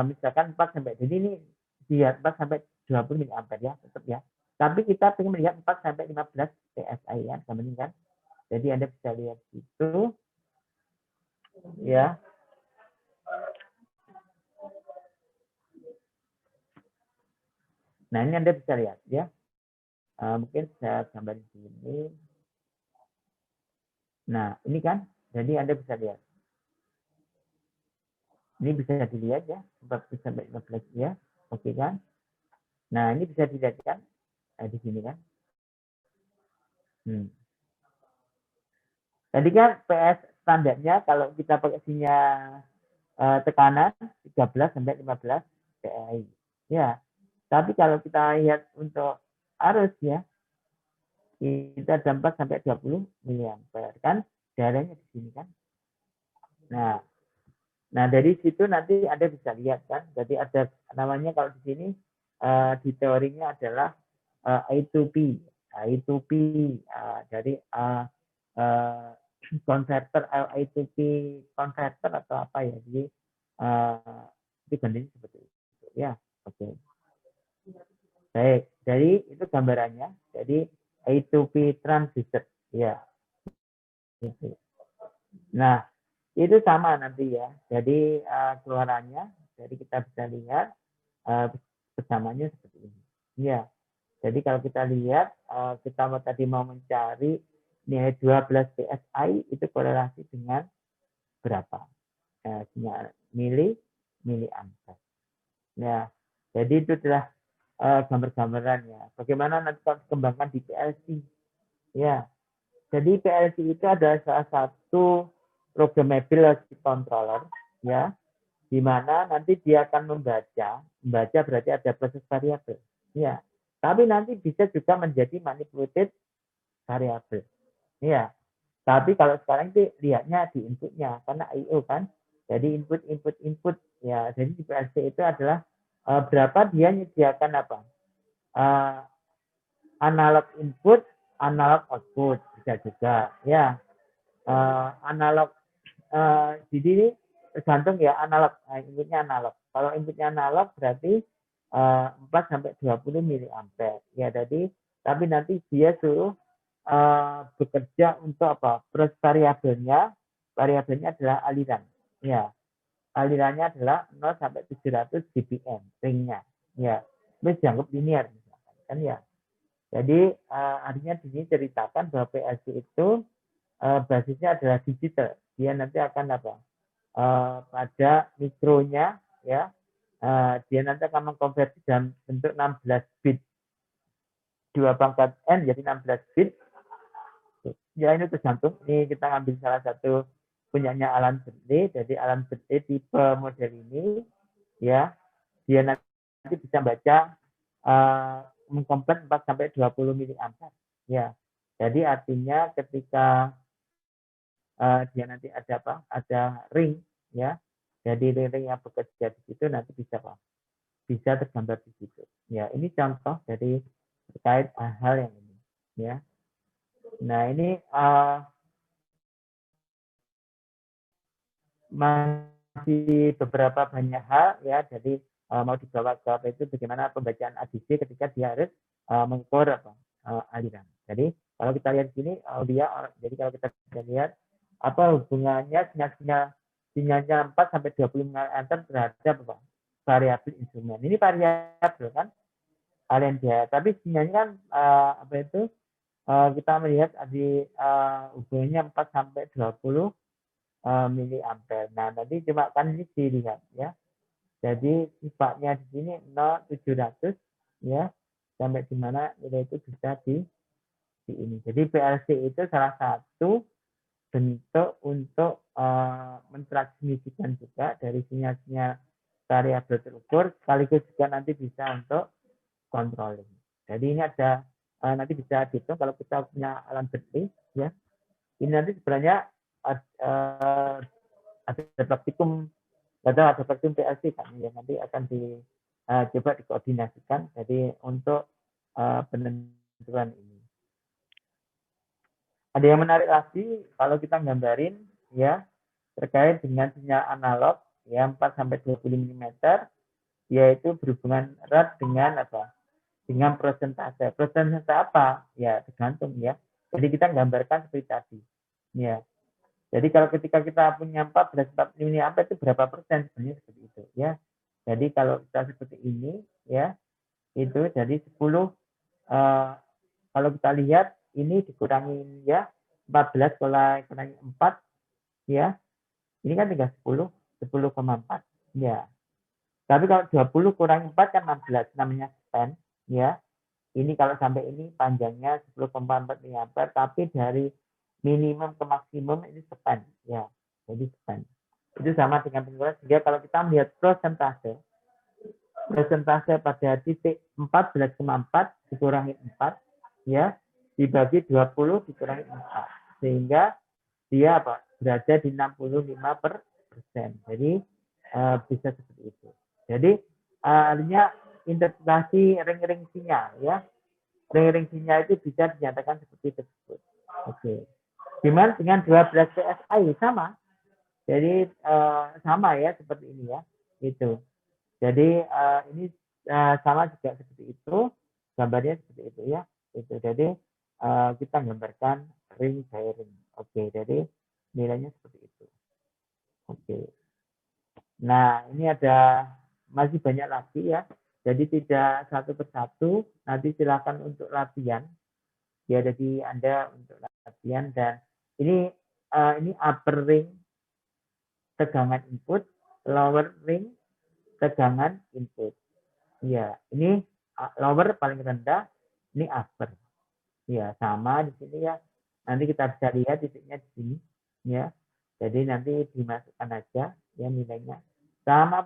Misalkan 4 sampai jadi ini dia 4 sampai 20 mA ya, tetap ya. Tapi kita ingin melihat 4 sampai 15 PSI ya, sama ini kan. Jadi Anda bisa lihat itu ya. Nah, ini Anda bisa lihat ya. Mungkin saya gambar di sini. Nah, ini kan. Jadi Anda bisa lihat. Ini bisa dilihat ya, 40 sampai 15 ya. Oke kan? Nah, ini bisa dilihat kan? Di sini kan. Tadi kan PS standarnya kalau kita pakai sinyal tekanan 13 sampai 15 PSI. Ya. Tapi kalau kita lihat untuk arus ya, kita ada 4 sampai 20 miliampere kan, daerahnya di sini kan. Nah dari situ nanti Anda bisa lihat kan. Jadi ada namanya kalau di sini di teorinya adalah I2P, I2P dari converter I2P converter atau apa ya. Jadi itu gantinya seperti itu ya. Oke. Baik, jadi itu gambarannya. Jadi I2P transistor ya. Itu. Nah, itu sama nanti ya. Jadi keluarannya, jadi kita bisa lihat persamanya seperti ini. Ya. Jadi kalau kita lihat, kita tadi mau mencari nilai 12 PSI itu korelasi dengan berapa? Miliampere. Ya. Jadi itu adalah gambar-gambarannya. Bagaimana nanti kita kembangkan di PLC? Ya. Jadi PLC itu adalah salah satu programmable logic controller, ya, di mana nanti dia akan membaca berarti ada proses variabel, ya. Tapi nanti bisa juga menjadi manipulated variabel, ya. Tapi kalau sekarang itu lihatnya di inputnya, karena I/O kan, jadi input, ya. Jadi di PLC itu adalah berapa dia menyediakan apa? Analog input, analog output bisa juga, ya. Analog jadi ini tergantung ya analog, inputnya analog. Kalau inputnya analog berarti 4 sampai 20 miliampere. Ya, jadi tapi nanti dia suruh bekerja untuk apa? Proses variabelnya adalah aliran. Ya, alirannya adalah 0 sampai 700 dBm ringnya. Ya, ini dianggap linear misalkan kan ya. Jadi artinya di sini ceritakan bahwa PLC itu basisnya adalah digital. Dia nanti akan apa? Pada mikronya ya, dia nanti akan mengkonversi dalam bentuk 16 bit 2 pangkat n jadi 16 bit. Ya ini tergantung. Ini kita ambil salah satu punyanya Alan Bradley. Jadi Alan Bradley tipe model ini ya, dia nanti bisa baca mengkomplet 4 sampai 20 miliampere ya. Jadi artinya ketika dia nanti ada apa? Ada ring ya. Jadi ring yang bekerja di situ nanti bisa apa? Bisa tergambar di situ. Ya, ini contoh dari terkait hal yang ini ya. Nah, ini masih beberapa banyak hal ya. Jadi mau dibawa ke apa itu bagaimana pembacaan ADC ketika dia harus mengukur apa aliran. Jadi kalau kita lihat di sini dia jadi kalau kita bisa lihat apa hubungannya sinyalnya 4 sampai 20 ampere terhadap apa? Variabel instrumen. Ini variabel kan aliran dia. Tapi sinyalnya kan apa itu kita melihat di hubungannya 4 sampai 20 miliampere. Nah, nanti coba kan ini dilihat ya. Jadi sifatnya di sini 0,700 ya, sampai di mana nilai itu bisa di ini. Jadi PLC itu salah satu bentuk untuk mentransmisikan juga dari sinyal-sinyal variabel terukur, sekaligus juga nanti bisa untuk controlling. Jadi ini ada nanti bisa dihitung kalau kita punya Alan Bradley ya. Ini nanti sebenarnya ada praktikum ada praktikum PLC kan yang nanti akan coba dikoordinasikan jadi untuk penentuan ini. Ada yang menarik lagi kalau kita gambarin ya terkait dengan sinyal analog ya 4 sampai 20 mm yaitu berhubungan erat dengan apa? Dengan persentase. Persentase apa? Ya tergantung ya. Jadi kita gambarkan seperti tadi. Ya. Jadi kalau ketika kita punya 14 mA itu berapa persen sebenarnya seperti itu ya. Jadi kalau kita seperti ini ya itu jadi 10 kalau kita lihat ini dikurangi ya 14 kalau kurangi 4 ya. Ini kan tinggal 10,4 ya. Tapi kalau 20 kurangi 4 kan 16 namanya span ya. Ini kalau sampai ini panjangnya 10,4 mA tapi dari minimum ke maksimum ini span ya. Jadi span. Itu sama dengan pengukuran sehingga kalau kita melihat persentase pada titik 14,4 dikurangi 4 ya dibagi 20 dikurangi 4 sehingga dia apa berada di 65%. Jadi bisa seperti itu. Jadi artinya interpretasi ring-ring sinyal ya. Ring-ring sinyal itu bisa dinyatakan seperti tersebut. Oke. Gimana dengan 12 PSI sama? Jadi sama ya seperti ini ya. Itu. Jadi ini sama juga seperti itu. Gambarnya seperti itu ya. Itu. Jadi kita gambarkan ring by ring. Oke. Jadi nilainya seperti itu. Oke. Nah, ini ada masih banyak lagi ya. Jadi tidak satu persatu. Nanti silakan untuk latihan. Ya, jadi Anda untuk latihan dan ini upper ring tegangan input, lower ring tegangan input. Ya, ini lower paling rendah, ini upper. Ya, sama di sini ya. Nanti kita bisa lihat titiknya di sini ya. Jadi nanti dimasukkan aja ya nilainya. Sama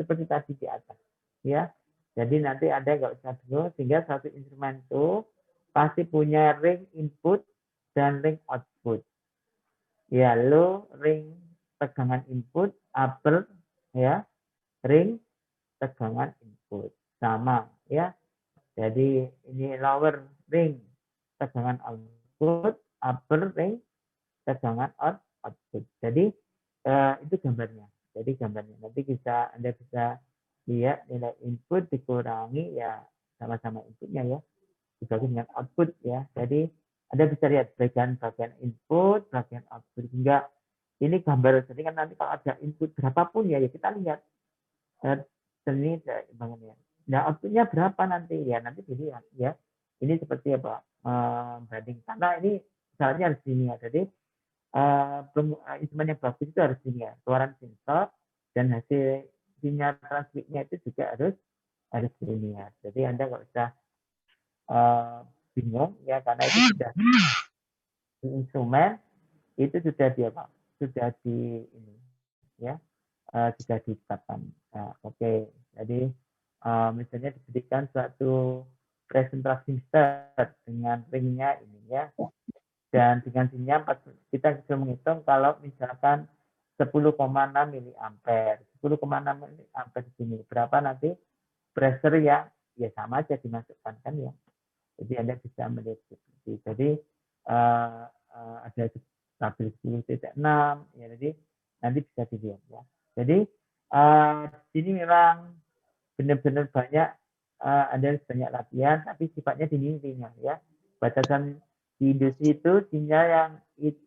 seperti tadi di atas ya. Jadi nanti ada nggak usah dulu sehingga satu instrumen itu pasti punya ring input dan ring output. Ya, low ring tegangan input, upper ya ring tegangan input sama ya. Jadi ini lower ring tegangan output, upper ring tegangan output. Jadi itu gambarnya. Jadi gambarnya nanti Anda bisa lihat nilai input dikurangi ya sama-sama inputnya ya dibagi dengan output ya. Jadi Anda bisa lihat bagian input, bagian output hingga ini gambar. Jadi kan nanti kalau ada input berapapun ya kita lihat ini bangunnya. Nah outputnya berapa nanti ya nanti dilihat ya. Ini seperti apa banding karena ini misalnya harus linear. Jadi instrumen yang bagus itu harus linear. Keluaran sensor dan hasil sinyal transmitnya itu juga harus linear. Jadi Anda nggak usah bingung ya karena itu sudah instrumen itu sudah dia sudah di ini ya, sudah ditetapkan. Nah, oke. Jadi misalnya diberikan suatu presentasi start dengan ringnya ini ya, dan dengan sinyal kita bisa menghitung kalau misalkan 10,6 miliampere, 10,6 miliampere di sini berapa nanti pressure ya sama aja dimasukkan kan ya. Jadi Anda bisa melihat seperti jadi ada stabil 10,6 ya, jadi nanti bisa dilihat ya. Jadi di sini memang benar-benar banyak Anda banyak latihan, tapi sifatnya ringan ya. Batasan di industri itu sinyal yang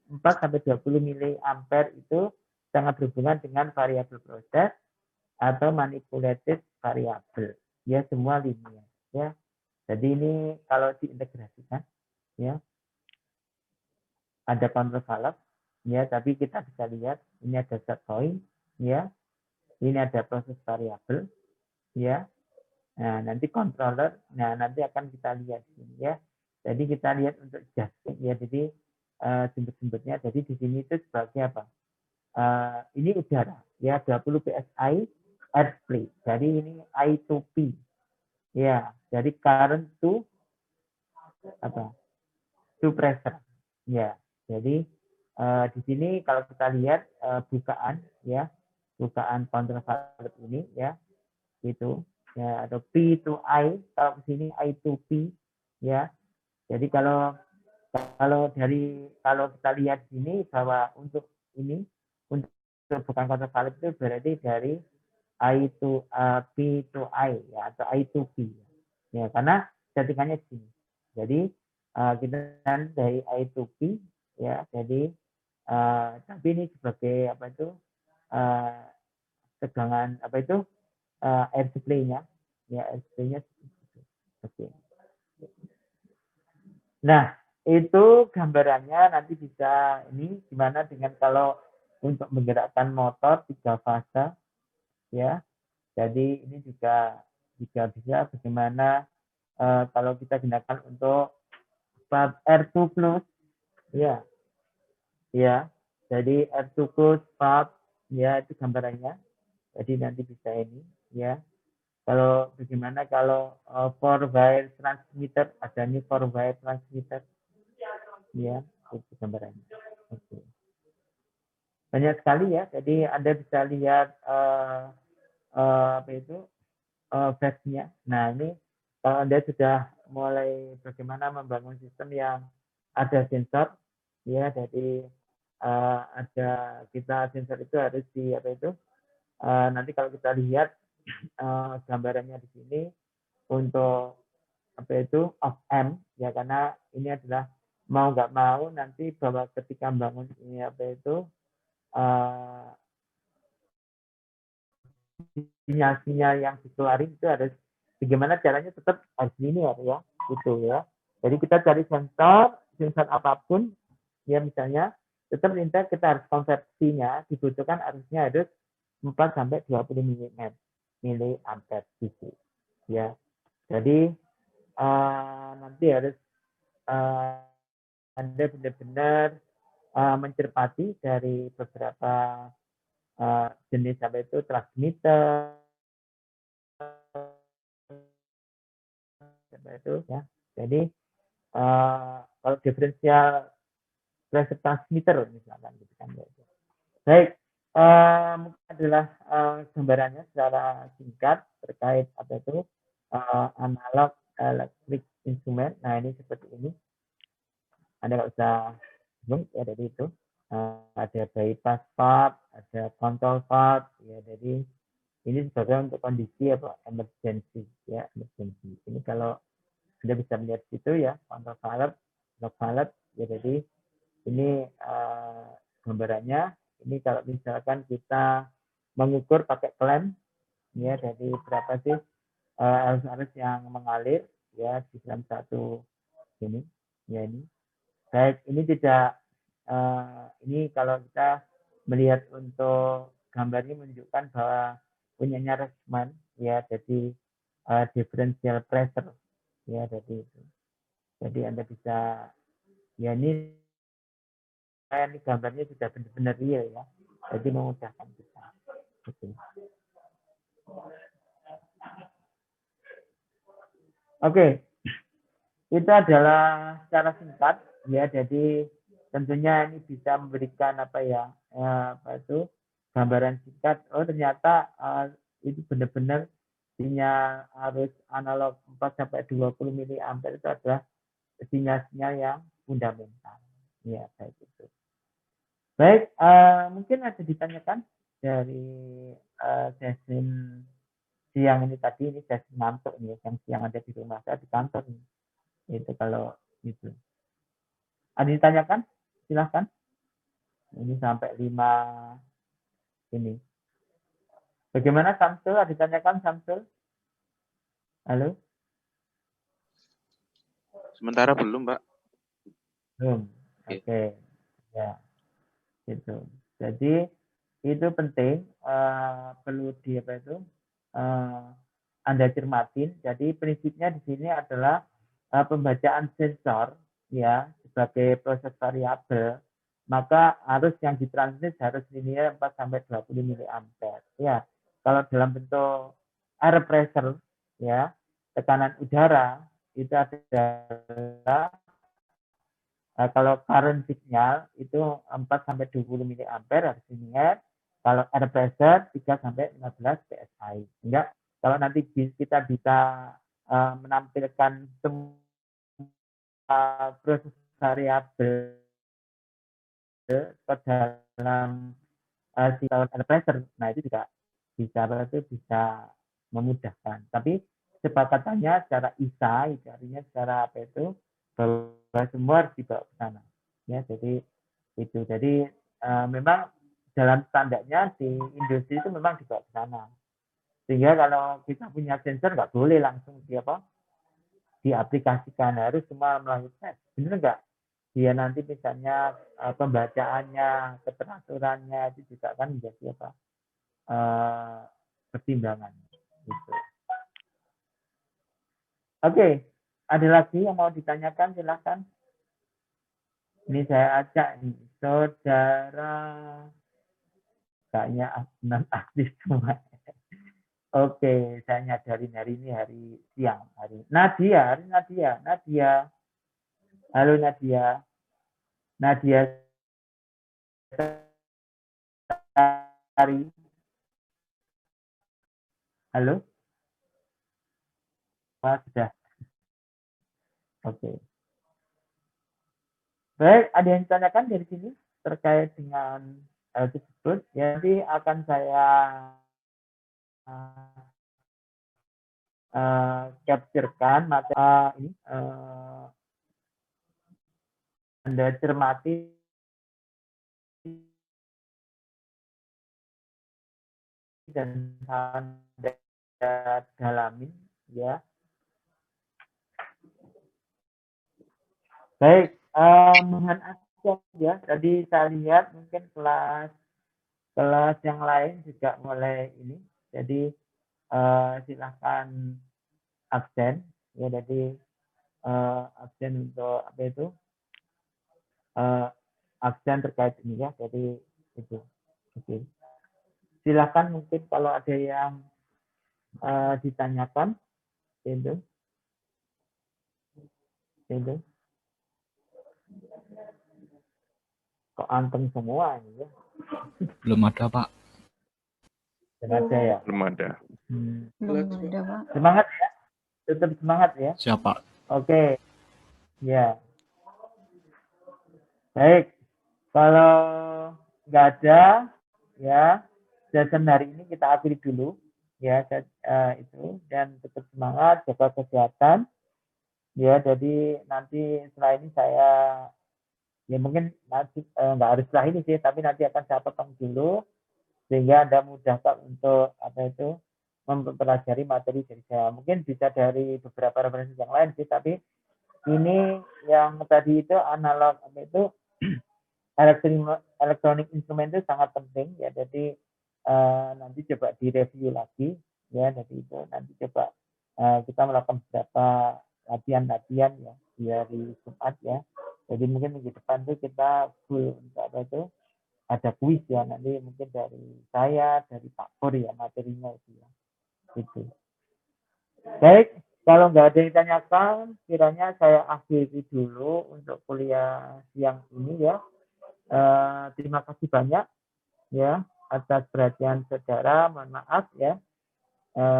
4-20 miliampere itu sangat berhubungan dengan variabel proses atau manipulated variabel. Ya, semua linear ya. Jadi ini kalau diintegrasikan ya, ada control valve ya, tapi kita bisa lihat ini ada set point ya. Ini ada proses variabel ya. Nah, nanti controller, nah nanti akan kita lihat ini ya. Jadi kita lihat untuk adjusting ya, jadi jemput-jemputnya. Jadi di sini itu sebagai apa? Ini udara ya, 20 psi airflow. Jadi ini I to P ya. Jadi current to apa? To pressure ya. Jadi di sini kalau kita lihat bukaan ya, bukaan control valve ini ya, itu ya, atau P to I, kalau di sini I to P ya. Jadi kalau kita lihat di sini bahwa untuk ini, untuk bukan control valve itu berarti dari I to P to I ya, atau I to P ya, karena settingannya di sini. Jadi kita dari I to P ya, jadi tapi ini sebagai apa itu tegangan apa itu air supply-nya ya, air supply-nya. Oke. Nah, itu gambarannya nanti bisa ini gimana dengan kalau untuk menggerakkan motor 3 fase ya. Jadi ini juga bisa bagaimana kalau kita gunakan untuk R2 plus ya. Ya. Jadi R2 plus part ya, itu gambarannya. Jadi nanti bisa ini ya. Kalau bagaimana kalau 4-wire transmitter, ada ini 4-wire transmitter ya, itu gambarannya. Oke. Banyak sekali ya, jadi Anda bisa lihat apa itu versi-nya. Nah, ini kalau Anda sudah mulai bagaimana membangun sistem yang ada sensor ya, jadi ada kita sensor itu harus di apa itu nanti kalau kita lihat gambarannya di sini untuk apa itu off amp ya, karena ini adalah mau nggak mau nanti bahwa ketika membangun ini apa itu sinyal-sinyal yang dikeluarin itu harus bagaimana caranya tetap harus linear ya, gitu ya. Jadi kita cari sensor apapun ya, misalnya tetap kita harus konversinya dibutuhkan arusnya harus 4-20 miliampere DC ya. Jadi nanti harus Anda benar-benar mencermati dari beberapa jenis apa itu transmitter apa itu ya. Jadi kalau diferensial pressure transmitter misalkan gitu kan ya. Baik, mungkin adalah gambarannya secara singkat terkait apa itu analog electric instrument. Nah, ini seperti ini. Anda nggak usah bingung ya, dari itu ada bypass part, ada control part ya. Jadi ini sebagai untuk kondisi apa emergency ya, emergency. Ini kalau Anda bisa melihat situ ya, control valve, lock valve ya. Jadi ini gambarannya. Ini kalau misalkan kita mengukur pakai klem ya, jadi berapa sih arus-arus yang mengalir ya di dalam satu ini ya. Ini baik, ini tidak ini kalau kita melihat untuk gambar ini menunjukkan bahwa punyanya Reisman ya, jadi differential pressure ya, jadi itu. Jadi Anda bisa ya, ini ini gambarnya sudah benar-benar real ya. Jadi memudahkan kita. Oke. Itu adalah secara singkat ya. Jadi tentunya ini bisa memberikan gambaran singkat. Oh ternyata itu benar-benar sinyal arus analog 4 sampai 20 miliampere itu adalah sinyal-sinyal yang fundamental. Ya, baik itu. Baik, mungkin ada ditanyakan dari sesi siang ini tadi, ini sesi ngantuk nih, yang siang ada di rumah saya di kantor nih. Itu kalau itu. Ada ditanyakan? Silahkan. Ini sampai 5 ini. Bagaimana Samsul? Ada ditanyakan Samsul? Halo? Sementara belum, Pak. Belum. Oke. Ya. Gitu. Jadi itu penting, perlu Anda cermatin. Jadi prinsipnya di sini adalah pembacaan sensor ya sebagai proses variabel, maka arus yang ditransmit harus linear 4 sampai 20 miliampere. Ya, kalau dalam bentuk air pressure ya, tekanan udara itu adalah kalau current signal itu 4 sampai 20 miliampere harus linear. Kalau air pressure 3 sampai 15 psi. Sehingga kalau nanti kita bisa menampilkan proses variabel ke dalam siklon air pressure, nah itu juga bisa memudahkan. Tapi sepakatannya secara ISA, itu artinya secara bahwa semua harus dibawa ke sana. Ya, jadi memang dalam standarnya di industri itu memang dibawa ke sana. Sehingga kalau kita punya sensor nggak boleh langsung diaplikasikan, harus semua melalui tes. Benar nggak? Dia nanti misalnya pembacaannya, keteraturannya itu juga akan menjadi pertimbangan. Gitu. Oke, ada lagi yang mau ditanyakan? Silakan. Ini saya ajak saudara, kayaknya non aktif semua. Oke, saya nyadarin hari ini hari siang. Nadia. Halo Nadia. Nadia Sari. Halo. Sudah. Oke. Baik, ada yang ditanyakan dari sini terkait dengan hal tersebut. Jadi akan saya capturekan materi ini. Anda cermati dan Anda dalami ya. Baik, mohon akses ya. Tadi saya lihat mungkin kelas yang lain juga mulai ini. Jadi silahkan absen ya. Jadi absen untuk absen terkait ini ya. Jadi itu. Oke. Silahkan mungkin kalau ada yang ditanyakan itu. Kok anteng semua ini ya? Belum ada, Pak. Belum ada ya? Belum ada. Belum ada, Pak. Semangat ya. Tetap semangat ya. Siapa? Oke. Ya. Baik. Kalau nggak ada ya, session hari ini kita akhiri dulu ya, itu, dan tetap semangat, jaga kesehatan ya. Jadi nanti setelah ini saya ya mungkin nanti nggak harus setelah ini sih, tapi nanti akan saya potong dulu sehingga Anda mudah untuk mempelajari materi dari saya. Mungkin bisa dari beberapa referensi yang lain sih, tapi ini yang tadi itu analog electronic instrument itu sangat penting ya. Jadi nanti coba direview lagi ya. Jadi itu nanti coba kita melakukan beberapa latihan ya di hari Jumat ya. Jadi mungkin minggu depan tuh kita full untuk apa itu ada kuis ya, nanti mungkin dari saya, dari Pak Pur ya materinya itu ya. Gitu. Baik, kalau nggak ada yang ditanyakan, kiranya saya akhiri dulu untuk kuliah siang ini ya. Terima kasih banyak ya atas perhatian saudara. Mohon maaf ya.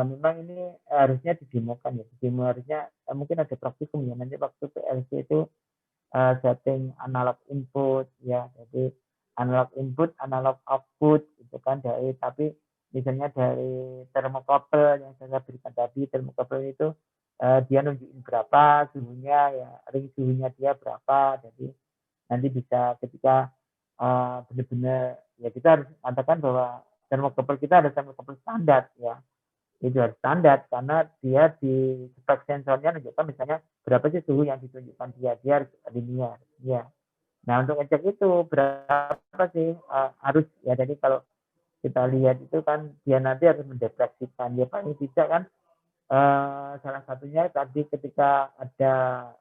Memang ini harusnya didemokan ya. Demo harusnya mungkin ada praktikum ya. Nanti waktu PLC itu setting analog input ya. Jadi analog input, analog output itu kan dari, tapi misalnya dari termokopel yang saya berikan tadi, termokopel itu dia nunjukin berapa suhunya ya, ring suhunya dia berapa. Jadi nanti bisa ketika benar-benar ya kita harus katakan bahwa termokopel kita ada termokopel standar ya, itu harus standar karena dia di spek sensornya menunjukkan misalnya berapa sih suhu yang ditunjukkan dia harus linear ya. Nah untuk ngecek itu berapa sih harus ya, jadi kalau kita lihat itu kan dia nanti harus mendeteksikan ya paling tidak kan salah satunya tadi ketika ada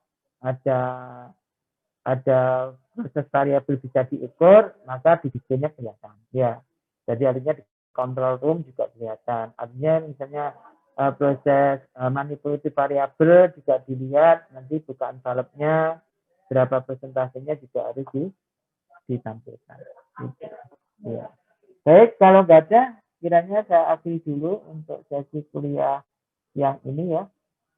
proses variabel bisa diukur maka didisknya kelihatan ya. Jadi artinya di control room juga kelihatan. Artinya misalnya proses manipulatif variabel juga dilihat, nanti bukaan valve-nya berapa persentasenya juga harus ditampilkan. Gitu. Ya. Baik, kalau nggak ada, kiranya saya akhiri dulu untuk sesi kuliah yang ini ya.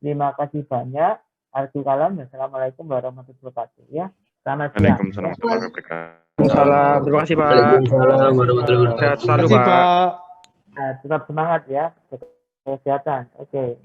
Terima kasih banyak. Assalamualaikum Wassalamualaikum warahmatullahi wabarakatuh ya. Selamat siang. Waalaikumsalam warahmatullahi wabarakatuh. Waalaikumsalam. Terima kasih, Pak. Waalaikumsalam warahmatullahi wabarakatuh. Sehat selalu, Terima kasih, Pak. Pak. Tetap semangat ya. Kesehatan. Oke.